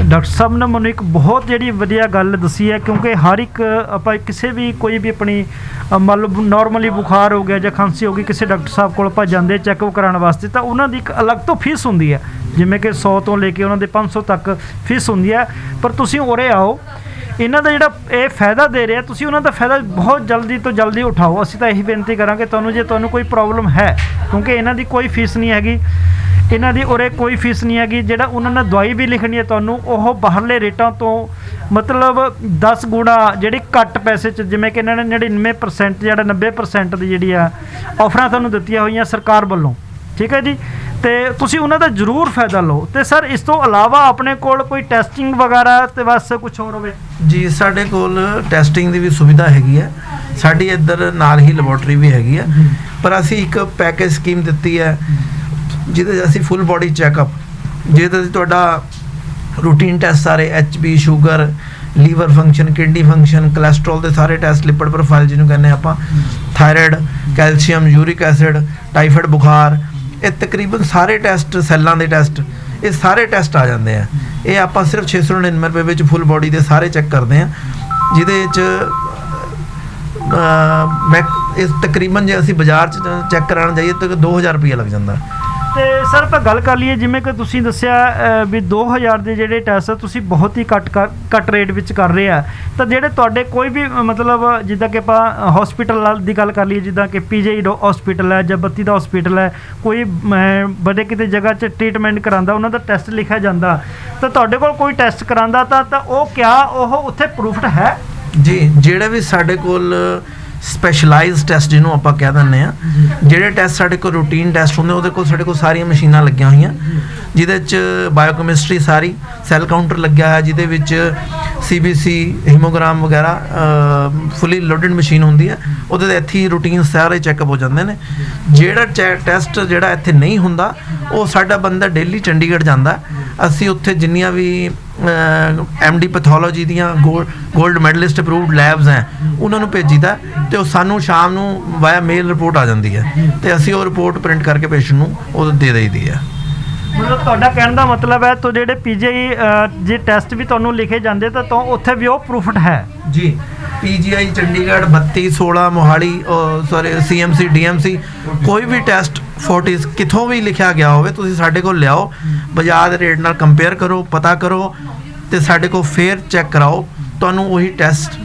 ਡਾਕਟਰ ਸਾਹਿਬ ਨੇ ਮੈਨੂੰ ਇੱਕ ਬਹੁਤ ਜਿਹੜੀ ਵਧੀਆ ਗੱਲ ਦੱਸੀ ਹੈ, ਕਿਉਂਕਿ ਹਰ ਇੱਕ ਆਪਾਂ ਕਿਸੇ ਵੀ ਕੋਈ ਵੀ ਆਪਣੀ ਮੰਨ ਲਓ ਨੋਰਮਲੀ ਬੁਖਾਰ ਹੋ ਗਿਆ ਜਾਂ ਖਾਂਸੀ ਹੋ ਗਈ, ਕਿਸੇ ਡਾਕਟਰ ਸਾਹਿਬ ਕੋਲ ਆਪਾਂ ਜਾਂਦੇ ਚੈੱਕਅਪ ਕਰਾਉਣ ਵਾਸਤੇ, ਤਾਂ ਉਹਨਾਂ ਦੀ ਇੱਕ ਅਲੱਗ ਤੋਂ ਫੀਸ ਹੁੰਦੀ ਹੈ। ਜਿਵੇਂ ਕਿ 100 ਤੋਂ ਲੈ ਕੇ ਉਹਨਾਂ ਦੇ 500 ਤੱਕ ਫੀਸ ਹੁੰਦੀ ਹੈ। ਪਰ ਤੁਸੀਂ ਉਰੇ ਆਓ, ਇਹਨਾਂ ਦਾ ਜਿਹੜਾ ਇਹ ਫਾਇਦਾ ਦੇ ਰਿਹਾ, ਤੁਸੀਂ ਉਹਨਾਂ ਦਾ ਫਾਇਦਾ ਬਹੁਤ ਜਲਦੀ ਤੋਂ ਜਲਦੀ ਉਠਾਓ। ਅਸੀਂ ਤਾਂ ਇਹੀ ਬੇਨਤੀ ਕਰਾਂਗੇ ਤੁਹਾਨੂੰ, ਜੇ ਤੁਹਾਨੂੰ ਕੋਈ ਪ੍ਰੋਬਲਮ ਹੈ, ਕਿਉਂਕਿ ਇਹਨਾਂ ਦੀ ਕੋਈ ਫੀਸ ਨਹੀਂ ਹੈਗੀ, ਇਹਨਾਂ ਦੀ ਉਰੇ ਕੋਈ ਫੀਸ ਨਹੀਂ ਹੈਗੀ। ਜਿਹੜਾ ਉਹਨਾਂ ਨੇ ਦਵਾਈ ਵੀ ਲਿਖਣੀ ਹੈ ਤੁਹਾਨੂੰ, ਉਹ ਬਾਹਰਲੇ ਰੇਟਾਂ ਤੋਂ ਮਤਲਬ 10 ਗੁਣਾ ਜਿਹੜੀ ਘੱਟ ਪੈਸੇ 'ਚ, ਜਿਵੇਂ ਕਿ ਇਹਨਾਂ ਨੇ 99% ਜਿਹੜਾ 90% ਦੀ ਜਿਹੜੀ ਆ ਆਫਰਾਂ ਤੁਹਾਨੂੰ ਦਿੱਤੀਆਂ ਹੋਈਆਂ ਸਰਕਾਰ ਵੱਲੋਂ, ਠੀਕ ਹੈ ਜੀ। ਤੇ ਤੁਸੀਂ ਉਹਨਾਂ ਦਾ ਜ਼ਰੂਰ ਫਾਇਦਾ ਲਓ। ਤੇ ਸਰ ਇਸ ਤੋਂ ਇਲਾਵਾ ਆਪਣੇ ਕੋਲ ਕੋਈ ਟੈਸਟਿੰਗ ਵਗੈਰਾ ਤੇ ਬਸ ਕੁਝ ਹੋਰ ਹੋਵੇ? ਜੀ ਸਾਡੇ ਕੋਲ ਟੈਸਟਿੰਗ ਦੀ ਵੀ ਸੁਵਿਧਾ ਹੈਗੀ ਹੈ, ਸਾਡੀ ਇੱਧਰ ਨਾਲ ਹੀ ਲੈਬੋਰਟਰੀ ਵੀ ਹੈਗੀ ਹੈ। ਪਰ ਅਸੀਂ ਇੱਕ ਪੈਕੇਜ ਸਕੀਮ ਦਿੱਤੀ ਹੈ ਜਿਹਦੇ 'ਚ ਅਸੀਂ ਫੁੱਲ ਬੋਡੀ ਚੈੱਕਅਪ, ਜਿਹਦੇ 'ਚ ਤੁਹਾਡਾ ਰੂਟੀਨ ਟੈਸਟ ਸਾਰੇ HB, sugar, liver function, kidney function, cholesterol ਦੇ ਸਾਰੇ ਟੈਸਟ, ਲਿਪਿਡ ਪ੍ਰੋਫਾਈਲ ਜਿਹਨੂੰ ਕਹਿੰਦੇ ਆਪਾਂ, thyroid, calcium, uric acid, typhoid ਬੁਖਾਰ, ਇਹ ਤਕਰੀਬਨ ਸਾਰੇ ਟੈਸਟ, ਸੈੱਲਾਂ ਦੇ ਟੈਸਟ, ਇਹ ਸਾਰੇ ਟੈਸਟ ਆ ਜਾਂਦੇ ਆ। ਇਹ ਆਪਾਂ ਸਿਰਫ 699 ਰੁਪਏ ਵਿੱਚ ਫੁੱਲ ਬੋਡੀ ਦੇ ਸਾਰੇ ਚੈੱਕ ਕਰਦੇ ਆ, ਜਿਹਦੇ 'ਚ ਮੈਂ ਇਸ ਤਕਰੀਬਨ ਜੇ ਅਸੀਂ ਬਾਜ਼ਾਰ 'ਚ ਚੈੱਕ ਕਰਾਉਣ ਜਾਈਏ ਤਾਂ 2000 ਰੁਪਏ ਲੱਗ ਜਾਂਦਾ। ਤੇ ਸਰ ਆਪਾਂ ਗੱਲ ਕਰ ਲਈਏ, ਜਿਵੇਂ ਕਿ ਤੁਸੀਂ ਦੱਸਿਆ ਵੀ 2000 ਦੇ ਜਿਹੜੇ ਟੈਸਟ ਤੁਸੀਂ ਬਹੁਤ ਹੀ ਘੱਟ ਰੇਟ ਵਿੱਚ ਕਰ ਰਹੇ ਆ, ਤਾਂ ਜਿਹੜੇ ਤੁਹਾਡੇ ਕੋਈ ਵੀ ਮਤਲਬ ਜਿੱਦਾਂ ਕਿ ਆਪਾਂ ਹਸਪੀਟਲ ਦੀ ਗੱਲ ਕਰ ਲਈਏ, ਜਿੱਦਾਂ ਕਿ PGI ਹਸਪੀਟਲ ਹੈ ਜਾਂ ਬੱਤੀ ਦਾ ਹਸਪੀਟਲ ਹੈ, ਕੋਈ ਵੱਡੇ ਕਿਤੇ ਜਗ੍ਹਾ 'ਚ ਟ੍ਰੀਟਮੈਂਟ ਕਰਾਉਂਦਾ, ਉਹਨਾਂ ਦਾ ਟੈਸਟ ਲਿਖਿਆ ਜਾਂਦਾ, ਤਾਂ ਤੁਹਾਡੇ ਕੋਲ ਕੋਈ ਟੈਸਟ ਕਰਾਉਂਦਾ ਤਾਂ ਉਹ ਕਿਆ ਉਹ ਉੱਥੇ ਪ੍ਰੂਫਡ ਹੈ? ਜੀ, ਜਿਹੜੇ ਵੀ ਸਾਡੇ ਕੋਲ ਸਪੈਸ਼ਲਾਈਜ਼ਡ ਟੈਸਟ ਜਿਹਨੂੰ ਆਪਾਂ ਕਹਿ ਦਿੰਦੇ ਆ, ਜਿਹੜੇ ਟੈਸਟ ਸਾਡੇ ਕੋਲ ਰੂਟੀਨ ਟੈਸਟ ਹੁੰਦੇ, ਉਹਦੇ ਕੋਲ ਸਾਡੇ ਕੋਲ ਸਾਰੀਆਂ ਮਸ਼ੀਨਾਂ ਲੱਗੀਆਂ ਹੋਈਆਂ, ਜਿਹਦੇ 'ਚ ਬਾਇਓਕੈਮਿਸਟਰੀ ਸਾਰੀ, ਸੈੱਲ ਕਾਊਂਟਰ ਲੱਗਿਆ ਹੈ, ਜਿਹਦੇ ਵਿੱਚ CBC, ਹੀਮੋਗ੍ਰਾਮ ਵਗੈਰਾ ਫੁੱਲੀ ਲੋਡਡ ਮਸ਼ੀਨ ਹੁੰਦੀ ਹੈ, ਉਹਦੇ 'ਤੇ ਇੱਥੇ ਹੀ ਰੂਟੀਨ ਸਾਰੇ ਚੈੱਕਅਪ ਹੋ ਜਾਂਦੇ ਨੇ। ਜਿਹੜਾ ਟੈਸਟ ਜਿਹੜਾ ਇੱਥੇ ਨਹੀਂ ਹੁੰਦਾ, ਉਹ ਸਾਡਾ ਬੰਦਾ ਡੇਲੀ ਚੰਡੀਗੜ੍ਹ ਜਾਂਦਾ, ਅਸੀਂ ਉੱਥੇ ਜਿੰਨੀਆਂ ਵੀ MD ਪੈਥੋਲੋਜੀ ਦੀਆਂ ਗੋਲਡ ਮੈਡਲਿਸਟ ਅਪਰੂਵਡ ਲੈਬਸ ਹੈ, ਉਹਨਾਂ ਨੂੰ ਭੇਜੀਦਾ, ਤੇ ਉਹ ਸਾਨੂੰ ਸ਼ਾਮ ਨੂੰ ਵਾਇਆ ਮੇਲ ਰਿਪੋਰਟ ਆ ਜਾਂਦੀ ਹੈ, ਤੇ ਅਸੀਂ ਉਹ ਰਿਪੋਰਟ ਪ੍ਰਿੰਟ ਕਰਕੇ ਪੇਸ਼ੈਂਟ ਨੂੰ ਉਹ ਦੇ ਦੇਈਦੀ ਹੈ। ਮਤਲਬ ਤੁਹਾਡਾ ਕਹਿਣ ਦਾ ਮਤਲਬ ਹੈ ਤਾਂ ਜਿਹੜੇ PGI ਜੇ ਟੈਸਟ ਵੀ ਤੁਹਾਨੂੰ ਲਿਖੇ ਜਾਂਦੇ ਤਾਂ ਉੱਥੇ ਵੀ ਉਹ ਪ੍ਰੂਫਡ ਹੈ? ਜੀ, PGI Chandigarh 32, 16 Mohali, CMC, DMC, ਕੋਈ ਵੀ ਟੈਸਟ ਫੋਰਟਿਸ ਕਿੱਥੋਂ ਵੀ ਲਿਖਿਆ ਗਿਆ ਹੋਵੇ, ਤੁਸੀਂ ਸਾਡੇ ਕੋਲ ਲਿਆਓ, ਬਾਜ਼ਾਰ ਦੇ ਰੇਟ ਨਾਲ ਕੰਪੇਅਰ ਕਰੋ, ਪਤਾ ਕਰੋ, ਤੇ ਸਾਡੇ ਕੋਲ ਫੇਰ ਚੈੱਕ ਕਰਾਓ, ਤੁਹਾਨੂੰ ਉਹੀ ਟੈਸਟ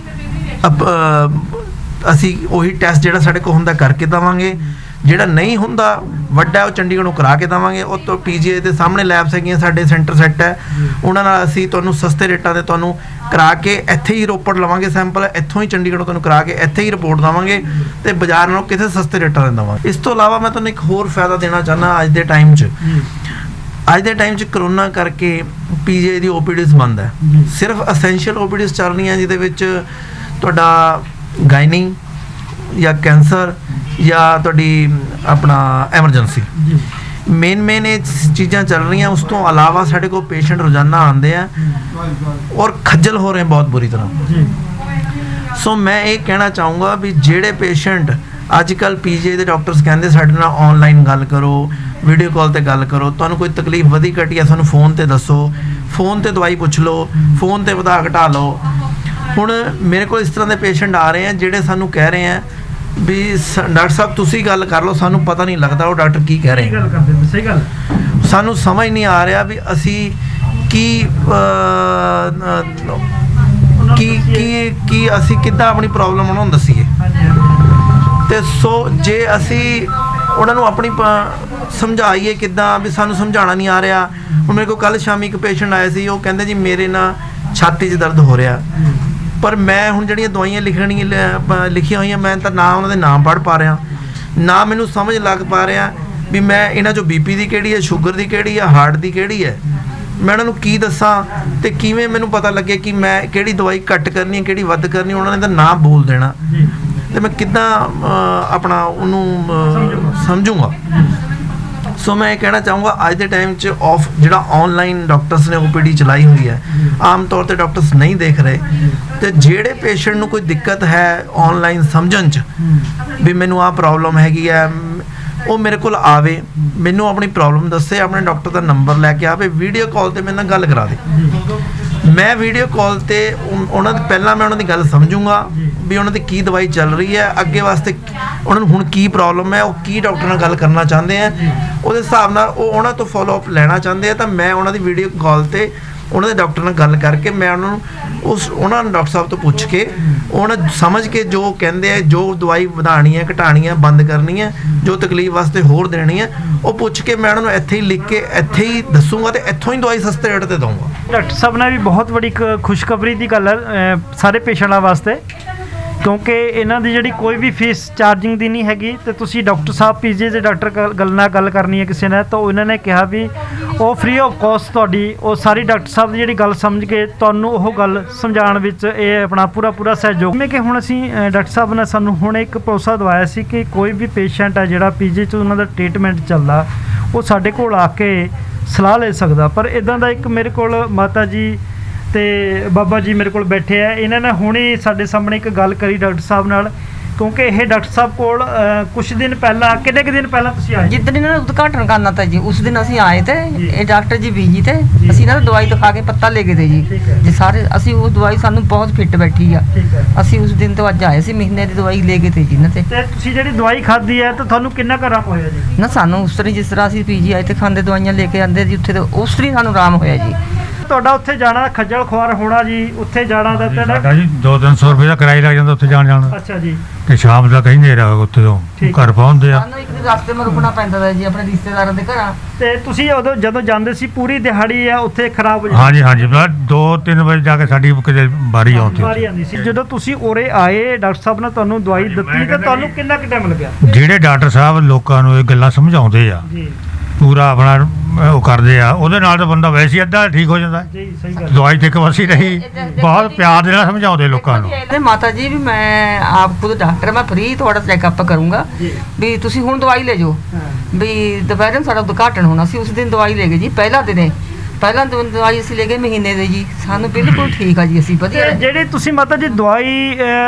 ਅਸੀਂ ਉਹੀ ਟੈਸਟ ਜਿਹੜਾ ਸਾਡੇ ਕੋਲ ਹੁੰਦਾ ਕਰਕੇ ਦੇਵਾਂਗੇ। ਜਿਹੜਾ ਨਹੀਂ ਹੁੰਦਾ ਵੱਡਾ, ਉਹ ਚੰਡੀਗੜ੍ਹੋਂ ਕਰਾ ਕੇ ਦੇਵਾਂਗੇ। ਉਹ ਤੋਂ PGI ਦੇ ਸਾਹਮਣੇ ਲੈਬਸ ਹੈਗੀਆਂ, ਸਾਡੇ ਸੈਂਟਰ ਸੈੱਟ ਹੈ, ਉਹਨਾਂ ਨਾਲ ਅਸੀਂ ਤੁਹਾਨੂੰ ਸਸਤੇ ਰੇਟਾਂ 'ਤੇ ਤੁਹਾਨੂੰ ਕਰਾ ਕੇ ਇੱਥੇ ਹੀ ਰੋਪੜ ਲਵਾਂਗੇ ਸੈਂਪਲ, ਇੱਥੋਂ ਹੀ ਚੰਡੀਗੜ੍ਹੋਂ ਤੁਹਾਨੂੰ ਕਰਾ ਕੇ ਇੱਥੇ ਹੀ ਰਿਪੋਰਟ ਦੇਵਾਂਗੇ, ਤੇ ਬਾਜ਼ਾਰ ਨਾਲੋਂ ਕਿਸੇ ਸਸਤੇ ਰੇਟਾਂ 'ਤੇ ਦੇਵਾਂਗੇ। ਇਸ ਤੋਂ ਇਲਾਵਾ ਮੈਂ ਤੁਹਾਨੂੰ ਇੱਕ ਹੋਰ ਫਾਇਦਾ ਦੇਣਾ ਚਾਹੁੰਦਾ। ਅੱਜ ਦੇ ਟਾਈਮ 'ਚ ਕਰੋਨਾ ਕਰਕੇ PGI ਦੀ OPDs ਬੰਦ ਹੈ, ਸਿਰਫ ਅਸੈਂਸ਼ੀਅਲ OPDs ਚੱਲ ਰਹੀਆਂ, ਜਿਹਦੇ ਵਿੱਚ ਤੁਹਾਡਾ ਗਾਇਨੀ ਜਾਂ ਕੈਂਸਰ ਜਾਂ ਤੁਹਾਡੀ ਆਪਣਾ ਐਮਰਜੈਂਸੀ, ਮੇਨ ਇਹ ਚੀਜ਼ਾਂ ਚੱਲ ਰਹੀਆਂ। ਉਸ ਤੋਂ ਇਲਾਵਾ ਸਾਡੇ ਕੋਲ ਪੇਸ਼ੈਂਟ ਰੋਜ਼ਾਨਾ ਆਉਂਦੇ ਆ ਔਰ ਖੱਜਲ ਹੋ ਰਹੇ ਬਹੁਤ ਬੁਰੀ ਤਰ੍ਹਾਂ। ਸੋ ਮੈਂ ਇਹ ਕਹਿਣਾ ਚਾਹੂੰਗਾ ਵੀ ਜਿਹੜੇ ਪੇਸ਼ੈਂਟ ਅੱਜ ਕੱਲ੍ਹ PGI ਦੇ ਡਾਕਟਰਸ ਕਹਿੰਦੇ ਸਾਡੇ ਨਾਲ ਔਨਲਾਈਨ ਗੱਲ ਕਰੋ, ਵੀਡੀਓ ਕਾਲ ਤੇ ਗੱਲ ਕਰੋ, ਤੁਹਾਨੂੰ ਕੋਈ ਤਕਲੀਫ ਵਧੀ ਘਟੀ ਆ ਸਾਨੂੰ ਫੋਨ ਤੇ ਦੱਸੋ, ਫੋਨ ਤੇ ਦਵਾਈ ਪੁੱਛ ਲਓ, ਫੋਨ ਤੇ ਵਧਾ ਘਟਾ ਲਓ। ਹੁਣ ਮੇਰੇ ਕੋਲ ਇਸ ਤਰ੍ਹਾਂ ਦੇ ਪੇਸ਼ੈਂਟ ਆ ਰਹੇ ਆ ਜਿਹੜੇ ਸਾਨੂੰ ਕਹਿ ਰਹੇ ਆ ਵੀ ਡਾਕਟਰ ਸਾਹਿਬ ਤੁਸੀਂ ਗੱਲ ਕਰ ਲਓ, ਸਾਨੂੰ ਪਤਾ ਨਹੀਂ ਲੱਗਦਾ ਉਹ ਡਾਕਟਰ ਕੀ ਕਹਿ ਰਹੇ ਆ। ਸਹੀ ਗੱਲ, ਸਾਨੂੰ ਸਮਝ ਨਹੀਂ ਆ ਰਿਹਾ ਵੀ ਅਸੀਂ ਕੀ ਅਸੀਂ ਕਿੱਦਾਂ ਆਪਣੀ ਪ੍ਰੋਬਲਮ ਉਹਨਾਂ ਨੂੰ ਦੱਸੀਏ। ਤੇ ਸੋ ਜੇ ਅਸੀਂ ਉਹਨਾਂ ਨੂੰ ਆਪਣੀ ਸਮਝਾਈਏ ਕਿੱਦਾਂ, ਵੀ ਸਾਨੂੰ ਸਮਝਾਉਣਾ ਨਹੀਂ ਆ ਰਿਹਾ। ਹੁਣ ਮੇਰੇ ਕੋਲ ਕੱਲ੍ਹ ਸ਼ਾਮੀ ਇੱਕ ਪੇਸ਼ੈਂਟ ਆਇਆ ਸੀ, ਉਹ ਕਹਿੰਦੇ ਜੀ ਮੇਰੇ ਨਾ ਛਾਤੀ 'ਚ ਦਰਦ ਹੋ ਰਿਹਾ, ਪਰ ਮੈਂ ਹੁਣ ਜਿਹੜੀਆਂ ਦਵਾਈਆਂ ਲਿਖੀਆਂ ਹੋਈਆਂ, ਮੈਂ ਤਾਂ ਨਾ ਉਹਨਾਂ ਦੇ ਨਾਮ ਪੜ੍ਹ ਪਾ ਰਿਹਾ, ਨਾ ਮੈਨੂੰ ਸਮਝ ਲੱਗ ਪਾ ਰਿਹਾ ਵੀ ਮੈਂ ਇਹਨਾਂ 'ਚੋਂ BP ਦੀ ਕਿਹੜੀ ਹੈ, ਸ਼ੂਗਰ ਦੀ ਕਿਹੜੀ ਹੈ, ਹਾਰਟ ਦੀ ਕਿਹੜੀ ਹੈ। ਮੈਂ ਉਹਨਾਂ ਨੂੰ ਕੀ ਦੱਸਾਂ ਤੇ ਕਿਵੇਂ ਮੈਨੂੰ ਪਤਾ ਲੱਗੇ ਕਿ ਮੈਂ ਕਿਹੜੀ ਦਵਾਈ ਘੱਟ ਕਰਨੀ, ਕਿਹੜੀ ਵੱਧ ਕਰਨੀ। ਉਹਨਾਂ ਨੇ ਤਾਂ ਨਾਮ ਬੋਲ ਦੇਣਾ ਤੇ ਮੈਂ ਕਿੱਦਾਂ ਆਪਣਾ ਉਹਨੂੰ ਸਮਝੂੰਗਾ। ਸੋ ਮੈਂ ਇਹ ਕਹਿਣਾ ਚਾਹੂੰਗਾ ਅੱਜ ਦੇ ਟਾਈਮ 'ਚ ਜਿਹੜਾ ਔਨਲਾਈਨ ਡਾਕਟਰਸ ਨੇ OPD ਚਲਾਈ ਹੋਈ ਹੈ, ਆਮ ਤੌਰ 'ਤੇ ਡਾਕਟਰਸ ਨਹੀਂ ਦੇਖ ਰਹੇ, ਤੇ ਜਿਹੜੇ ਪੇਸ਼ੈਂਟ ਨੂੰ ਕੋਈ ਦਿੱਕਤ ਹੈ ਔਨਲਾਈਨ ਸਮਝਣ 'ਚ ਵੀ ਮੈਨੂੰ ਆਹ ਪ੍ਰੋਬਲਮ ਹੈਗੀ ਹੈ, ਉਹ ਮੇਰੇ ਕੋਲ ਆਵੇ, ਮੈਨੂੰ ਆਪਣੀ ਪ੍ਰੋਬਲਮ ਦੱਸੇ, ਆਪਣੇ ਡਾਕਟਰ ਦਾ ਨੰਬਰ ਲੈ ਕੇ ਆਵੇ, ਵੀਡੀਓ ਕਾਲ ਤੇ ਮੇਰੇ ਨਾਲ ਗੱਲ ਕਰਾ ਦੇ। ਮੈਂ ਵੀਡੀਓ ਕਾਲ ਤੇ ਉਹਨਾਂ ਦੀ ਪਹਿਲਾਂ ਮੈਂ ਉਹਨਾਂ ਦੀ ਗੱਲ ਸਮਝੂੰਗਾ ਵੀ ਉਹਨਾਂ ਦੀ ਕੀ ਦਵਾਈ ਚੱਲ ਰਹੀ ਹੈ, ਅੱਗੇ ਵਾਸਤੇ ਉਹਨਾਂ ਨੂੰ ਹੁਣ ਕੀ ਪ੍ਰੋਬਲਮ ਹੈ, ਉਹ ਕੀ ਡਾਕਟਰ ਨਾਲ ਗੱਲ ਕਰਨਾ ਚਾਹੁੰਦੇ ਆ, ਉਹਦੇ ਹਿਸਾਬ ਨਾਲ ਉਹ ਉਹਨਾਂ ਤੋਂ ਫੋਲੋ ਅਪ ਲੈਣਾ ਚਾਹੁੰਦੇ ਆ, ਤਾਂ ਮੈਂ ਉਹਨਾਂ ਦੀ ਵੀਡੀਓ ਕਾਲ ਤੇ ਉਹਨਾਂ ਦੇ ਡਾਕਟਰ ਨਾਲ ਗੱਲ ਕਰਕੇ ਮੈਂ ਉਹਨਾਂ ਨੂੰ ਉਹਨਾਂ ਨੂੰ ਡਾਕਟਰ ਸਾਹਿਬ ਤੋਂ ਪੁੱਛ ਕੇ ਉਹਨਾਂ ਸਮਝ ਕੇ ਜੋ ਕਹਿੰਦੇ ਆ, ਜੋ ਦਵਾਈ ਵਧਾਉਣੀ ਹੈ, ਘਟਾਉਣੀ ਹੈ, ਬੰਦ ਕਰਨੀ ਹੈ, ਜੋ ਤਕਲੀਫ ਵਾਸਤੇ ਹੋਰ ਦੇਣੀ ਹੈ, ਉਹ ਪੁੱਛ ਕੇ ਮੈਂ ਉਹਨਾਂ ਨੂੰ ਇੱਥੇ ਹੀ ਲਿਖ ਕੇ ਇੱਥੇ ਹੀ ਦੱਸੂਗਾ ਤੇ ਇੱਥੋਂ ਹੀ ਦਵਾਈ ਸਸਤੇ ਰੇਟ ਤੇ ਦਊਂਗਾ। ਡਾਕਟਰ ਸਾਹਿਬ ਨੇ ਵੀ ਬਹੁਤ ਵੱਡੀ ਇੱਕ ਖੁਸ਼ਖਬਰੀ ਦੀ ਗੱਲ ਹੈ ਸਾਰੇ ਪੇਸ਼ੈਂਟਾਂ ਵਾਸਤੇ, ਕਿਉਂਕਿ ਇਹਨਾਂ ਦੀ ਜਿਹੜੀ ਕੋਈ ਵੀ ਫੀਸ ਚਾਰਜਿੰਗ ਦੀ ਨਹੀਂ ਹੈਗੀ। ਤੇ ਤੁਸੀਂ ਡਾਕਟਰ ਸਾਹਿਬ ਪੀਜੀ ਦੇ ਡਾਕਟਰ ਨਾਲ ਗੱਲ ਕਰਨੀ ਹੈ ਕਿਸੇ ਨੇ, ਤਾਂ ਇਹਨਾਂ ਨੇ ਕਿਹਾ ਵੀ ਉਹ ਫ੍ਰੀ ਆਫ ਕੋਸਟ ਤੁਹਾਡੀ ਉਹ ਸਾਰੀ ਡਾਕਟਰ ਸਾਹਿਬ ਦੀ ਜਿਹੜੀ ਗੱਲ ਸਮਝ ਕੇ ਤੁਹਾਨੂੰ ਉਹ ਗੱਲ ਸਮਝਾਉਣ ਵਿੱਚ ਇਹ ਆਪਣਾ ਪੂਰਾ ਸਹਿਯੋਗ। ਜਿਵੇਂ ਕਿ ਹੁਣ ਅਸੀਂ ਡਾਕਟਰ ਸਾਹਿਬ ਨੇ ਸਾਨੂੰ ਹੁਣ ਇੱਕ ਭਰੋਸਾ ਦਵਾਇਆ ਸੀ ਕਿ ਕੋਈ ਵੀ ਪੇਸ਼ੈਂਟ ਹੈ ਜਿਹੜਾ ਪੀਜੀ 'ਚ ਉਹਨਾਂ ਦਾ ਟ੍ਰੀਟਮੈਂਟ ਚੱਲਦਾ, ਉਹ ਸਾਡੇ ਕੋਲ ਆ ਕੇ ਸਲਾਹ ਲੈ ਸਕਦਾ। ਪਰ ਇੱਦਾਂ ਦਾ ਇੱਕ ਮੇਰੇ ਕੋਲ ਮਾਤਾ ਜੀ ਤੇ ਬਾਬਾ ਜੀ ਮੇਰੇ ਕੋਲ ਬੈਠੇ ਆ, ਇਹਨਾਂ ਨੇ ਹੁਣੇ ਸਾਡੇ ਸਾਹਮਣੇ ਇੱਕ ਗੱਲ ਕਰੀ ਡਾਕਟਰ ਸਾਹਿਬ ਨਾਲ, ਕਿਉਂਕਿ ਇਹ ਡਾਕਟਰ ਸਾਹਿਬ ਕੋਲ ਕੁਝ ਦਿਨ ਪਹਿਲਾਂ, ਕਿੰਨੇ ਕੁ ਦਿਨ ਪਹਿਲਾਂ ਤੁਸੀਂ ਆਏ? ਜਿੱਦਣ ਇਹਨਾਂ ਨੇ ਉਦਘਾਟਨ ਕਰਨਾ ਤਾਂ ਜੀ ਉਸ ਦਿਨ ਅਸੀਂ ਆਏ ਤੇ ਇਹ ਡਾਕਟਰ ਜੀ ਬੀਜੀ ਤੇ ਅਸੀਂ ਇਹਨਾਂ ਨੂੰ ਦਵਾਈ ਦਿਖਾ ਕੇ ਪੱਤਾ ਲੈ ਗਏ ਤੇ ਜੀ ਸਾਰੇ ਅਸੀਂ ਉਹ ਦਵਾਈ ਸਾਨੂੰ ਬਹੁਤ ਫਿੱਟ ਬੈਠੀ ਆ। ਅਸੀਂ ਉਸ ਦਿਨ ਤੋਂ ਅੱਜ ਆਏ ਸੀ, ਮਹੀਨੇ ਦੀ ਦਵਾਈ ਲੈ ਗਏ ਤੇ ਜੀ ਇਹਨਾਂ ਤੇ ਤੁਸੀਂ ਜਿਹੜੀ ਦਵਾਈ ਖਾਧੀ ਹੈ ਤਾਂ ਤੁਹਾਨੂੰ ਕਿੰਨਾ ਕੁ ਆਰਾਮ ਹੋਇਆ ਜੀ? ਨਾ ਸਾਨੂੰ ਉਸ ਤਰ੍ਹਾਂ ਜਿਸ ਤਰ੍ਹਾਂ ਅਸੀਂ ਪੀਜੀ ਆਏ ਤੇ ਖਾਂਦੇ ਦਵਾਈਆਂ ਲੈ ਕੇ ਆਂਦੇ ਜੀ ਉੱਥੇ ਤੇ ਉਸ ਤਰ੍ਹਾਂ ਸਾਨੂੰ ਆਰਾਮ ਹੋਇਆ ਜੀ। ਤੁਹਾਡਾ ਉੱਥੇ ਜਾਣਾ ਖੱਜਲ ਖੁਆਰ ਹੋਣਾ ਜੀ, ਉੱਥੇ ਜਾਣਾ ਦਾ ਸਾਡਾ ਜੀ 200-300 ਰੁਪਏ ਦਾ ਕਿਰਾਇਆ ਲੱਗ ਜਾਂਦਾ ਉੱਥੇ ਜਾਣਾ। ਅੱਛਾ ਜੀ। ਤੇ ਸ਼ਾਮ ਦਾ ਕਹਿੰਦੇ ਰਿਹਾ ਉੱਥੇ ਤੋਂ ਘਰ ਪਹੁੰਚਦੇ ਆ। ਸਾਨੂੰ ਇੱਕ ਦਿਨ ਰਸਤੇ में ਰੁਕਣਾ ਪੈਂਦਾ ਹੈ ਜੀ ਆਪਣੇ ਰਿਸ਼ਤੇਦਾਰਾਂ ਦੇ ਘਰਾਂ। ਤੇ ਤੁਸੀਂ ਉਦੋਂ ਜਦੋਂ ਜਾਂਦੇ ਸੀ ਪੂਰੀ ਦਿਹਾੜੀ ਆ ਉੱਥੇ ਖਰਾਬ ਹੋ ਹਾਂਜੀ 2-3 ਵਜੇ ਜਾ ਕੇ ਸਾਡੀ ਕਿਤੇ ਵਾਰੀ ਆਉਂਦੀ ਸੀ। ਜਦੋਂ ਤੁਸੀਂ ਉਰੇ ਆਏ ਡਾਕਟਰ ਸਾਹਿਬ ਨੇ ਤੁਹਾਨੂੰ ਦਵਾਈ ਦਿੱਤੀ ਤੇ ਤੁਹਾਨੂੰ ਕਿੰਨਾ ਕੁ ਟਾਈਮ ਲੱਗਿਆ? ਜਿਹੜੇ ਡਾਕਟਰ ਸਾਹਿਬ ਲੋਕਾਂ ਨੂੰ ਇਹ ਗੱਲਾਂ ਸਮਝਾਉਂਦੇ ਆ ਜੀ, ਪੂਰਾ ਆਪਣਾ ਉਹ ਕਰਦੇ ਆ, ਉਹਦੇ ਨਾਲ ਤਾਂ ਬੰਦਾ ਵੈਸੇ ਹੀ ਅੱਧਾ ਠੀਕ ਹੋ ਜਾਂਦਾ। ਜੀ ਸਹੀ ਗੱਲ। ਦਵਾਈ ਤੇ ਇੱਕ ਵਾਸੀ ਰਹੀ, ਬਹੁਤ ਪਿਆਰ ਦੇ ਨਾਲ ਸਮਝਾਉਂਦੇ ਲੋਕਾਂ ਨੂੰ। ਕਹਿੰਦੇ ਮਾਤਾ ਜੀ ਵੀ ਮੈਂ ਆਪ ਖੁਦ ਡਾਕਟਰ, ਮੈਂ ਫ੍ਰੀ ਤੁਹਾਡਾ ਚੈੱਕਅਪ ਕਰੂੰਗਾ ਵੀ ਤੁਸੀਂ ਹੁਣ ਦਵਾਈ ਲੈ ਜਾਓ। ਵੀ ਦੁਪਹਿਰ ਨੂੰ ਸਾਡਾ ਉਦਘਾਟਨ ਹੋਣਾ ਸੀ, ਉਸ ਦਿਨ ਦਵਾਈ ਲੈ ਗਏ ਜੀ। ਪਹਿਲਾ ਦਿਨ ਦਵਾਈ ਅਸੀਂ ਲੈ ਗਏ ਮਹੀਨੇ ਦੇ ਜੀ, ਸਾਨੂੰ ਬਿਲਕੁਲ ਠੀਕ ਆ ਜੀ, ਅਸੀਂ ਵਧੀਆ। ਜਿਹੜੇ ਤੁਸੀਂ ਮਾਤਾ ਜੀ ਦਵਾਈ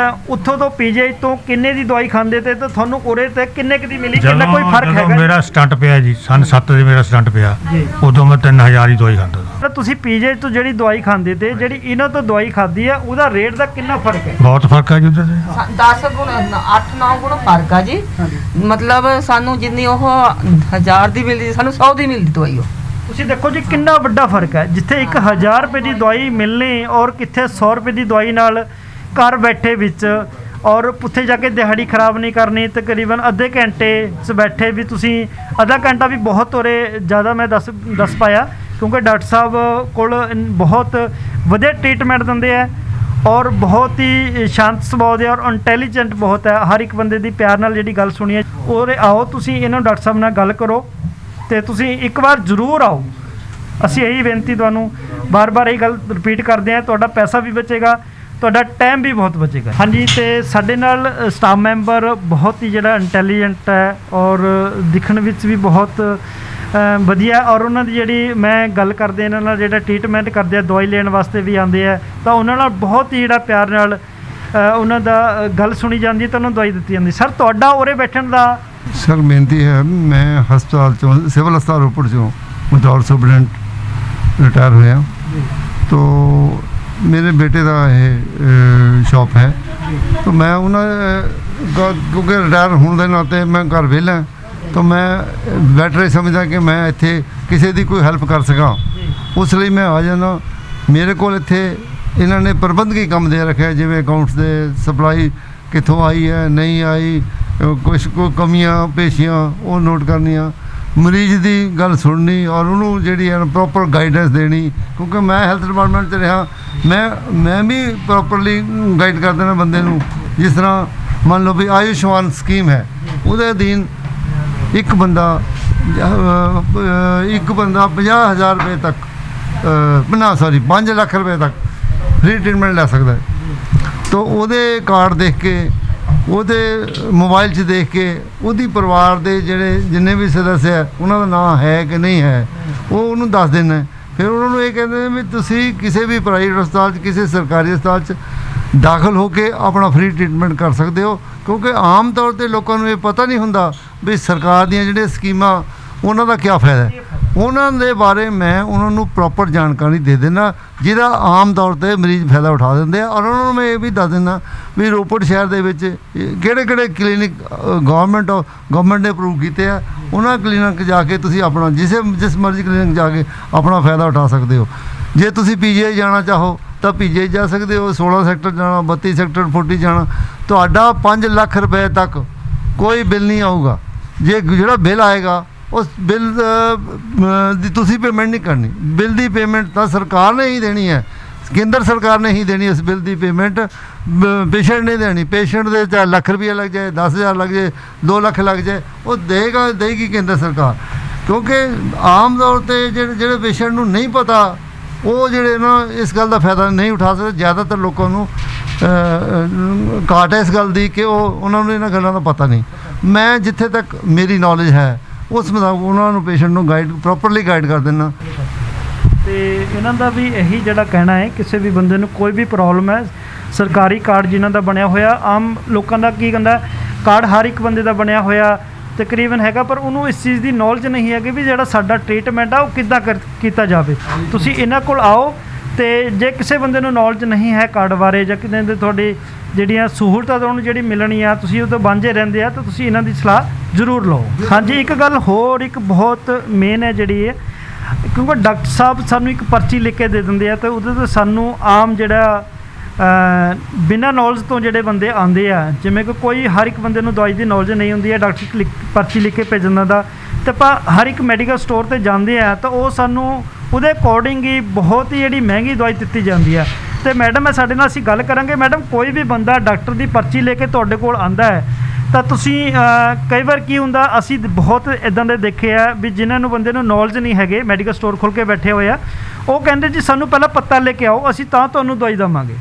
ਉੱਥੋਂ ਤੋਂ ਪੀਜੀਆਈ ਤੋਂ ਕਿੰਨੇ ਦੀ ਦਵਾਈ ਖਾਂਦੇ ਤੇ ਤੁਹਾਨੂੰ ਉਰੇ ਤੇ ਕਿੰਨੇ ਕੁ ਦੀ ਮਿਲੀ? ਕਿੰਨਾ ਕੋਈ ਫਰਕ ਹੈਗਾ? ਮੇਰਾ ਸਟੰਟ ਪਿਆ ਜੀ, ਸਨ 7 ਦੇ ਮੇਰਾ ਸਟੰਟ ਪਿਆ, ਉਦੋਂ ਮੈਂ 3000 ਦੀ ਦਵਾਈ ਖਾਂਦਾ ਸੀ। ਤੁਸੀਂ ਪੀਜੀਆਈ ਤੋਂ ਜਿਹੜੀ ਦਵਾਈ ਖਾਂਦੇ ਤੇ ਜਿਹੜੀ ਇਹਨਾਂ ਤੋਂ ਦਵਾਈ ਖਾਦੀ ਆ ਉਹਦਾ ਰੇਟ ਦਾ ਕਿੰਨਾ ਫਰਕ ਹੈ? ਬਹੁਤ ਫਰਕ ਹੈ ਜੀ ਉਧਰ 10 ਗੁਣਾ 8-9 ਗੁਣਾ ਫਰਕ ਆ ਜੀ। ਮਤਲਬ ਸਾਨੂੰ ਜਿੰਨੀ ਉਹ 1000 ਦੀ ਮਿਲਦੀ ਸਾਨੂੰ 100 ਦੀ ਮਿਲਦੀ ਦਵਾਈ ਉਹ। ਤੁਸੀਂ ਦੇਖੋ ਜੀ ਕਿੰਨਾ ਵੱਡਾ ਫਰਕ ਹੈ, ਜਿੱਥੇ 1000 ਰੁਪਏ ਦੀ ਦਵਾਈ ਮਿਲਣੀ ਔਰ ਕਿੱਥੇ 100 ਰੁਪਏ ਦੀ ਦਵਾਈ ਨਾਲ ਘਰ ਬੈਠੇ ਵਿੱਚ ਔਰ ਉੱਥੇ ਜਾ ਕੇ ਦਿਹਾੜੀ ਖਰਾਬ ਨਹੀਂ ਕਰਨੀ। ਤਕਰੀਬਨ ਅੱਧੇ ਘੰਟੇ 'ਚ ਬੈਠੇ ਵੀ ਤੁਸੀਂ, ਅੱਧਾ ਘੰਟਾ ਵੀ ਬਹੁਤ ਉਰੇ ਜ਼ਿਆਦਾ ਮੈਂ ਦੱਸ ਪਾਇਆ, ਕਿਉਂਕਿ ਡਾਕਟਰ ਸਾਹਿਬ ਕੋਲ ਬਹੁਤ ਵਧੀਆ ਟ੍ਰੀਟਮੈਂਟ ਦਿੰਦੇ ਆ ਔਰ ਬਹੁਤ ਹੀ ਸ਼ਾਂਤ ਸੁਭਾਅ ਦੇ ਔਰ ਇੰਟੈਲੀਜੈਂਟ ਬਹੁਤ ਹੈ। ਹਰ ਇੱਕ ਬੰਦੇ ਦੀ ਪਿਆਰ ਨਾਲ ਜਿਹੜੀ ਗੱਲ ਸੁਣੀ ਹੈ, ਉਰੇ ਆਓ ਤੁਸੀਂ ਇਹਨਾਂ ਨੂੰ ਡਾਕਟਰ ਸਾਹਿਬ ਨਾਲ ਗੱਲ ਕਰੋ ਤੇ ਤੁਸੀਂ ਇੱਕ ਵਾਰ ਜ਼ਰੂਰ ਆਓ। ਅਸੀਂ ਇਹੀ ਬੇਨਤੀ ਤੁਹਾਨੂੰ ਬਾਰ-ਬਾਰ ਇਹ ਗੱਲ ਰਿਪੀਟ ਕਰਦੇ ਹਾਂ, ਤੁਹਾਡਾ ਪੈਸਾ ਵੀ ਬਚੇਗਾ, ਤੁਹਾਡਾ ਟਾਈਮ ਵੀ ਬਹੁਤ ਬਚੇਗਾ। ਹਾਂਜੀ, ਤੇ ਸਾਡੇ ਨਾਲ ਸਟਾਫ ਮੈਂਬਰ ਬਹੁਤ ਹੀ ਜਿਹੜਾ ਇੰਟੈਲੀਜੈਂਟ ਹੈ ਔਰ ਦਿਖਣ ਵਿੱਚ ਵੀ ਬਹੁਤ ਵਧੀਆ, ਔਰ ਉਹਨਾਂ ਦੀ ਜਿਹੜੀ ਮੈਂ ਗੱਲ ਕਰਦੇ ਇਹਨਾਂ ਨਾਲ ਜਿਹੜਾ ਟ੍ਰੀਟਮੈਂਟ ਕਰਦੇ ਆ, ਦਵਾਈ ਲੈਣ ਵਾਸਤੇ ਵੀ ਆਉਂਦੇ ਆ, ਤਾਂ ਉਹਨਾਂ ਨਾਲ ਬਹੁਤ ਹੀ ਜਿਹੜਾ ਪਿਆਰ ਨਾਲ ਉਹਨਾਂ ਦਾ ਗੱਲ ਸੁਣੀ ਜਾਂਦੀ ਤਾਂ ਉਹਨਾਂ ਨੂੰ ਦਵਾਈ ਦਿੱਤੀ ਜਾਂਦੀ। ਸਰ ਤੁਹਾਡਾ ਉਰੇ ਬੈਠਣ ਦਾ ਸਰ ਬੇਨਤੀ ਹੈ, ਮੈਂ ਹਸਪਤਾਲ ਚੋਂ ਸਿਵਲ ਹਸਪਤਾਲ ਰੋਪੜ ਚੋਂ ਬਤੌਰ ਸੁਪਰਡੈਂਟ ਰਿਟਾਇਰ ਹੋਇਆ। तो मेरे बेटे का ये शॉप है, तो मैं उन्हें क्योंकि रिटायर होने के नाते मैं घर वेला, तो मैं बैटर समझदा कि मैं इत्थे किसी की कोई हेल्प कर सका, उस लिए मैं आ जाना। मेरे को इत्थे इन्होंने प्रबंधकी काम दे रखे, जिवें अकाउंट्स दे सप्लाई कितों आई है नहीं आई, कुछ कोई कमियां पेशियां वो नोट करनियां, मरीज़ की गल सुननी और उन्होंने जी प्रॉपर गाइडेंस देनी, क्योंकि मैं हेल्थ डिपार्टमेंट च रहा, मैं भी प्रॉपरली गाइड कर देना बंदे नूं। जिस तरह मान लो भी आयुष्मान स्कीम है, उहदे अधीन एक बंदा 50,000 रुपये तक ना सॉरी 5 लाख रुपये तक फ्री ट्रीटमेंट ले सकता है। तो उहदे कार्ड देख के, ਉਹਦੇ मोबाइल 'ਚ देख के ਉਹਦੀ ਪਰਿਵਾਰ ਦੇ ਜਿਹੜੇ ਜਿੰਨੇ ਵੀ ਸਦस्य ਹੈ ਉਹਨਾਂ ਦਾ ਨਾਂ ਹੈ ਕਿ ਨਹੀਂ ਹੈ ਉਹ ਉਹਨੂੰ ਦੱਸ ਦੇਣਾ। ਫਿਰ ਉਹਨਾਂ ਨੂੰ ਇਹ ਕਹਿੰਦੇ ਨੇ ਵੀ ਤੁਸੀਂ ਕਿਸੇ ਵੀ ਪ੍ਰਾਈਵੇਟ ਹਸਪਤਾਲ 'ਚ ਕਿਸੇ ਸਰਕਾਰੀ ਹਸਪਤਾਲ 'ਚ ਦਾਖਲ ਹੋ ਕੇ ਆਪਣਾ ਫ੍ਰੀ ਟ੍ਰੀਟਮੈਂਟ ਕਰ ਸਕਦੇ ਹੋ, ਕਿਉਂਕਿ ਆਮ ਤੌਰ 'ਤੇ ਲੋਕਾਂ ਨੂੰ ਇਹ ਪਤਾ ਨਹੀਂ ਹੁੰਦਾ ਵੀ ਸਰਕਾਰ ਦੀਆਂ ਜਿਹੜੀਆਂ ਸਕੀਮਾਂ ਉਹਨਾਂ ਦਾ ਕੀ ਫਾਇਦਾ ਹੈ। ਉਹਨਾਂ ਦੇ ਬਾਰੇ ਮੈਂ ਉਹਨਾਂ ਨੂੰ ਪ੍ਰੋਪਰ ਜਾਣਕਾਰੀ ਦੇ ਦਿੰਦਾ, ਜਿਹਦਾ ਆਮ ਤੌਰ ਤੇ ਮਰੀਜ਼ ਫਾਇਦਾ ਉਠਾ ਦਿੰਦੇ ਆ। ਔਰ ਉਹਨਾਂ ਨੂੰ ਮੈਂ ਇਹ ਵੀ ਦੱਸ ਦਿੰਦਾ ਵੀ ਰੋਪੜ ਸ਼ਹਿਰ ਦੇ ਵਿੱਚ ਕਿਹੜੇ ਕਲੀਨਿਕ ਗਵਰਨਮੈਂਟ ਨੇ ਅਪਰੂਵ ਕੀਤੇ ਆ। ਉਹਨਾਂ ਕਲੀਨਿਕ ਜਾ ਕੇ ਤੁਸੀਂ ਆਪਣਾ ਜਿਸ ਮਰਜ਼ੀ ਕਲੀਨਿਕ ਜਾ ਕੇ ਆਪਣਾ ਫਾਇਦਾ ਉਠਾ ਸਕਦੇ ਹੋ। ਜੇ ਤੁਸੀਂ PGI ਜਾਣਾ ਚਾਹੋ ਤਾਂ PGI ਜਾ ਸਕਦੇ ਹੋ, 16 ਸੈਕਟਰ ਜਾਣਾ, 32 ਸੈਕਟਰ 40 ਜਾਣਾ, ਤੁਹਾਡਾ 5 ਲੱਖ ਰੁਪਏ ਤੱਕ ਕੋਈ ਬਿੱਲ ਨਹੀਂ ਆਊਗਾ। ਜੇ ਜਿਹੜਾ ਬਿੱਲ ਆਏਗਾ ਉਸ ਬਿੱਲ ਦੀ ਤੁਸੀਂ ਪੇਮੈਂਟ ਨਹੀਂ ਕਰਨੀ। ਬਿੱਲ ਦੀ ਪੇਮੈਂਟ ਤਾਂ ਸਰਕਾਰ ਨੇ ਹੀ ਦੇਣੀ ਹੈ, ਕੇਂਦਰ ਸਰਕਾਰ ਨੇ ਹੀ ਦੇਣੀ। ਇਸ ਬਿੱਲ ਦੀ ਪੇਮੈਂਟ ਪੇਸ਼ੈਂਟ ਨਹੀਂ ਦੇਣੀ। ਪੇਸ਼ੈਂਟ ਦੇ ਚਾਹੇ ਲੱਖ ਰੁਪਈਆ ਲੱਗ ਜਾਏ, 10,000 ਲੱਗ ਜਾਏ, 2 ਲੱਖ ਲੱਗ ਜਾਏ, ਉਹ ਦੇਗੀ ਕੇਂਦਰ ਸਰਕਾਰ। ਕਿਉਂਕਿ ਆਮ ਤੌਰ 'ਤੇ ਜਿਹੜੇ ਪੇਸ਼ੈਂਟ ਨੂੰ ਨਹੀਂ ਪਤਾ, ਉਹ ਜਿਹੜੇ ਨਾ ਇਸ ਗੱਲ ਦਾ ਫਾਇਦਾ ਨਹੀਂ ਉਠਾ ਸਕਦੇ। ਜ਼ਿਆਦਾਤਰ ਲੋਕਾਂ ਨੂੰ ਘਾਟ ਹੈ ਇਸ ਗੱਲ ਦੀ ਕਿ ਉਹਨਾਂ ਨੂੰ ਇਹਨਾਂ ਗੱਲਾਂ ਦਾ ਪਤਾ ਨਹੀਂ। ਮੈਂ ਜਿੱਥੇ ਤੱਕ ਮੇਰੀ ਨੌਲੇਜ ਹੈ ਉਸ ਮੁਤਾਬਕ ਉਹਨਾਂ ਨੂੰ ਪੇਸ਼ੈਂਟ ਨੂੰ ਪ੍ਰੋਪਰਲੀ ਗਾਈਡ ਕਰ ਦਿੰਦਾ। ਤੇ ਇਹਨਾਂ ਦਾ ਵੀ ਇਹੀ ਜਿਹੜਾ ਕਹਿਣਾ ਹੈ, ਕਿਸੇ ਵੀ ਬੰਦੇ ਨੂੰ ਕੋਈ ਵੀ ਪ੍ਰੋਬਲਮ ਹੈ, ਸਰਕਾਰੀ ਕਾਰਡ ਜਿਨ੍ਹਾਂ ਦਾ ਬਣਿਆ ਹੋਇਆ, ਆਮ ਲੋਕਾਂ ਦਾ ਕੀ ਕਹਿੰਦਾ ਕਾਰਡ ਹਰ ਇੱਕ ਬੰਦੇ ਦਾ ਬਣਿਆ ਹੋਇਆ ਤਕਰੀਬਨ ਹੈਗਾ, ਪਰ ਉਹਨੂੰ ਇਸ ਚੀਜ਼ ਦੀ ਨੌਲੇਜ ਨਹੀਂ ਹੈਗੀ ਵੀ ਜਿਹੜਾ ਸਾਡਾ ਟ੍ਰੀਟਮੈਂਟ ਆ ਉਹ ਕਿੱਦਾਂ ਕੀਤਾ ਜਾਵੇ। ਤੁਸੀਂ ਇਹਨਾਂ ਕੋਲ ਆਓ, ਤੇ ਜੇ ਕਿਸੇ ਬੰਦੇ ਨੂੰ ਨੌਲੇਜ ਨਹੀਂ ਹੈ ਕਾਰਡ ਬਾਰੇ ਜਾਂ ਕਿਤੇ ਦੇ ਤੁਹਾਡੀ ਜਿਹੜੀਆਂ ਸਹੂਲਤਾਂ ਤੁਹਾਨੂੰ ਜਿਹੜੀ ਮਿਲਣੀ ਆ, ਤੁਸੀਂ ਉਹ ਤੋਂ ਵਾਂਝੇ ਰਹਿੰਦੇ ਆ, ਤਾਂ ਤੁਸੀਂ ਇਹਨਾਂ ਦੀ ਸਲਾਹ ਜ਼ਰੂਰ ਲਓ। ਹਾਂਜੀ, ਇੱਕ ਗੱਲ ਹੋਰ ਇੱਕ ਬਹੁਤ ਮੇਨ ਹੈ ਜਿਹੜੀ ਹੈ, ਕਿਉਂਕਿ ਡਾਕਟਰ ਸਾਹਿਬ ਸਾਨੂੰ ਇੱਕ ਪਰਚੀ ਲਿਖ ਕੇ ਦੇ ਦਿੰਦੇ ਆ, ਤੇ ਉਹਦੇ 'ਤੇ ਸਾਨੂੰ ਆਮ ਜਿਹੜਾ ਬਿਨਾਂ ਨੌਲੇਜ ਤੋਂ ਜਿਹੜੇ ਬੰਦੇ ਆਉਂਦੇ ਆ, ਜਿਵੇਂ ਕਿ ਕੋਈ ਹਰ ਇੱਕ ਬੰਦੇ ਨੂੰ ਦਵਾਈ ਦੀ ਨੌਲੇਜ ਨਹੀਂ ਹੁੰਦੀ ਹੈ, ਡਾਕਟਰ ਪਰਚੀ ਲਿਖ ਕੇ ਭੇਜਣ ਦਾ, ਅਤੇ ਆਪਾਂ ਹਰ ਇੱਕ ਮੈਡੀਕਲ ਸਟੋਰ 'ਤੇ ਜਾਂਦੇ ਆ ਤਾਂ ਉਹ ਸਾਨੂੰ ਉਹਦੇ ਅਕੋਰਡਿੰਗ ਹੀ ਬਹੁਤ ਹੀ ਜਿਹੜੀ ਮਹਿੰਗੀ ਦਵਾਈ ਦਿੱਤੀ ਜਾਂਦੀ ਆ। ਅਤੇ ਮੈਡਮ ਹੈ ਸਾਡੇ ਨਾਲ ਅਸੀਂ ਗੱਲ ਕਰਾਂਗੇ। ਮੈਡਮ, ਕੋਈ ਵੀ ਬੰਦਾ ਡਾਕਟਰ ਦੀ ਪਰਚੀ ਲੈ ਕੇ ਤੁਹਾਡੇ ਕੋਲ ਆਉਂਦਾ ਹੈ ਤਾਂ ਤੁਸੀਂ ਕਈ ਵਾਰ ਕੀ ਹੁੰਦਾ, ਅਸੀਂ ਬਹੁਤ ਇੱਦਾਂ ਦੇ ਦੇਖੇ ਆ ਵੀ ਜਿਨ੍ਹਾਂ ਨੂੰ ਬੰਦੇ ਨੂੰ ਨੌਲੇਜ ਨਹੀਂ ਹੈਗੇ, ਮੈਡੀਕਲ ਸਟੋਰ ਖੋਲ੍ਹ ਕੇ ਬੈਠੇ ਹੋਏ ਆ, ਉਹ ਕਹਿੰਦੇ ਜੀ ਸਾਨੂੰ ਪਹਿਲਾਂ ਪਤਾ ਲੈ ਕੇ ਆਓ, ਅਸੀਂ ਤਾਂ ਤੁਹਾਨੂੰ ਦਵਾਈ ਦੇਵਾਂਗੇ।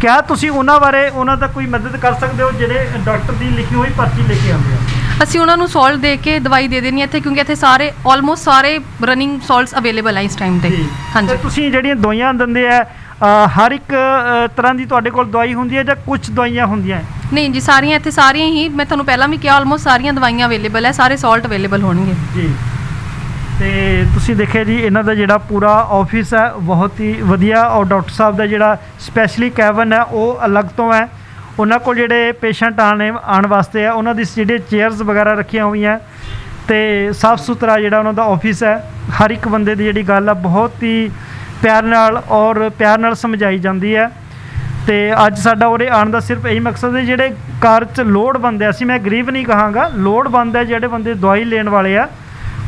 ਕਿਆ ਤੁਸੀਂ ਉਹਨਾਂ ਬਾਰੇ ਉਹਨਾਂ ਦਾ ਕੋਈ ਮਦਦ ਕਰ ਸਕਦੇ ਹੋ ਜਿਹੜੇ ਡਾਕਟਰ ਦੀ ਲਿਖੀ ਹੋਈ ਪਰਚੀ ਲੈ ਕੇ ਆਉਂਦੇ ਆ? ਅਸੀਂ ਉਹਨਾਂ ਨੂੰ ਸੋਲਟ ਦੇ ਕੇ ਦਵਾਈ ਦੇ ਦੇਣੀ ਇੱਥੇ, ਕਿਉਂਕਿ ਇੱਥੇ ਸਾਰੇ ਆਲਮੋਸਟ ਸਾਰੇ ਰਨਿੰਗ ਸੋਲਟਸ ਅਵੇਲੇਬਲ ਹੈ ਇਸ ਟਾਈਮ ਤੇ। ਹਾਂਜੀ, ਤੁਸੀਂ ਜਿਹੜੀਆਂ ਦਵਾਈਆਂ ਦਿੰਦੇ ਆ ਹਰ ਇੱਕ ਤਰ੍ਹਾਂ ਦੀ ਤੁਹਾਡੇ ਕੋਲ ਦਵਾਈ ਹੁੰਦੀ ਹੈ ਜਾਂ ਕੁਝ ਦਵਾਈਆਂ ਹੁੰਦੀਆਂ? ਨਹੀਂ ਜੀ, ਸਾਰੀਆਂ ਇੱਥੇ ਸਾਰੀਆਂ ਹੀ, ਮੈਂ ਤੁਹਾਨੂੰ ਪਹਿਲਾਂ ਵੀ ਕਿਹਾ, ਆਲਮੋਸਟ ਸਾਰੀਆਂ ਦਵਾਈਆਂ ਅਵੇਲੇਬਲ ਹੈ, ਸਾਰੇ ਸੋਲਟ ਅਵੇਲੇਬਲ ਹੋਣਗੇ ਜੀ। ਤੇ ਤੁਸੀਂ ਦੇਖਿਆ ਜੀ ਇਹਨਾਂ ਦਾ ਜਿਹੜਾ ਪੂਰਾ ਆਫਿਸ ਹੈ ਬਹੁਤ ਹੀ ਵਧੀਆ, ਔਰ ਡਾਕਟਰ ਸਾਹਿਬ ਦਾ ਜਿਹੜਾ ਸਪੈਸ਼ਲੀ ਕੈਬਨ ਹੈ ਉਹ ਅਲੱਗ ਤੋਂ ਹੈ। ਉਹਨਾਂ ਕੋਲ ਜਿਹੜੇ ਪੇਸ਼ੈਂਟ ਆਉਣ ਵਾਸਤੇ ਆ, ਉਹਨਾਂ ਦੀ ਜਿਹੜੇ ਚੇਅਰਸ ਵਗੈਰਾ ਰੱਖੀਆਂ ਹੋਈਆਂ, ਤੇ ਸਾਫ਼ ਸੁਥਰਾ ਜਿਹੜਾ ਉਹਨਾਂ ਦਾ ਆਫਿਸ ਹੈ। ਹਰ ਇੱਕ ਬੰਦੇ ਦੀ ਜਿਹੜੀ ਗੱਲ ਆ ਬਹੁਤ ਹੀ ਪਿਆਰ ਨਾਲ ਸਮਝਾਈ ਜਾਂਦੀ ਹੈ। ਤੇ ਅੱਜ ਸਾਡਾ ਉਰੇ ਆਉਣ ਦਾ ਸਿਰਫ ਇਹੀ ਮਕਸਦ ਹੈ, ਜਿਹੜੇ ਘਰ 'ਚ ਲੋੜਵੰਦ ਹੈ, ਅਸੀਂ ਮੈਂ ਗਰੀਬ ਨਹੀਂ ਕਹਾਂਗਾ, ਲੋੜਵੰਦ ਹੈ ਜਿਹੜੇ ਬੰਦੇ ਦਵਾਈ ਲੈਣ ਵਾਲੇ ਆ,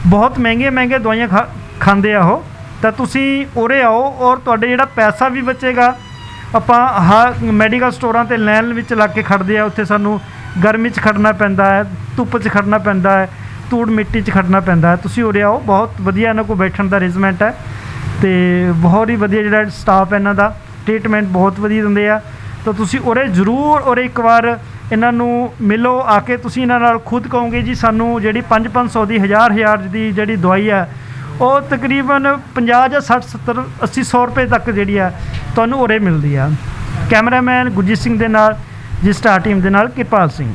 ਬਹੁਤ ਮਹਿੰਗੀਆਂ ਦਵਾਈਆਂ ਖਾਂਦੇ ਆ ਉਹ, ਤਾਂ ਤੁਸੀਂ ਉਰੇ ਆਓ ਔਰ ਤੁਹਾਡੇ ਜਿਹੜਾ ਪੈਸਾ ਵੀ ਬਚੇਗਾ। ਆਪਾਂ ਮੈਡੀਕਲ ਸਟੋਰਾਂ 'ਤੇ ਲਾਈਨ ਵਿੱਚ ਲੱਗ ਕੇ ਖੜ੍ਹਦੇ ਆ, ਉੱਥੇ ਸਾਨੂੰ ਗਰਮੀ 'ਚ ਖੜਨਾ ਪੈਂਦਾ ਹੈ, ਧੁੱਪ 'ਚ ਖੜਨਾ ਪੈਂਦਾ ਹੈ, ਧੂੜ ਮਿੱਟੀ 'ਚ ਖੜਨਾ ਪੈਂਦਾ ਹੈ। ਤੁਸੀਂ ਉਰੇ ਆਓ, ਬਹੁਤ ਵਧੀਆ ਇਹਨਾਂ ਕੋਲ ਬੈਠਣ ਦਾ ਅਰੇਂਜਮੈਂਟ ਹੈ, ਤੇ ਬਹੁਤ ਹੀ ਵਧੀਆ ਜਿਹੜਾ ਸਟਾਫ ਹੈ ਇਹਨਾਂ ਦਾ, ਟ੍ਰੀਟਮੈਂਟ ਬਹੁਤ ਵਧੀਆ ਦਿੰਦੇ ਆ। ਤਾਂ ਤੁਸੀਂ ਉਰੇ ਜ਼ਰੂਰ ਇੱਕ ਵਾਰ ਇਹਨਾਂ ਨੂੰ ਮਿਲੋ, ਆ ਕੇ ਤੁਸੀਂ ਇਹਨਾਂ ਨਾਲ ਖੁਦ ਕਹੋਗੇ ਜੀ ਸਾਨੂੰ ਜਿਹੜੀ 500 ਦੀ 1000 ਦੀ ਜਿਹੜੀ ਦਵਾਈ ਹੈ ਉਹ ਤਕਰੀਬਨ 50 ਜਾਂ 60 70 80 100 ਰੁਪਏ ਤੱਕ ਜਿਹੜੀ ਆ ਤੁਹਾਨੂੰ ਉਰੇ ਮਿਲਦੀ ਆ। ਕੈਮਰਾਮੈਨ ਗੁਰਜੀਤ ਸਿੰਘ ਦੇ ਨਾਲ ਜੀ, ਸਟਾਰ ਟੀਮ ਦੇ ਨਾਲ ਕਿਰਪਾਲ ਸਿੰਘ।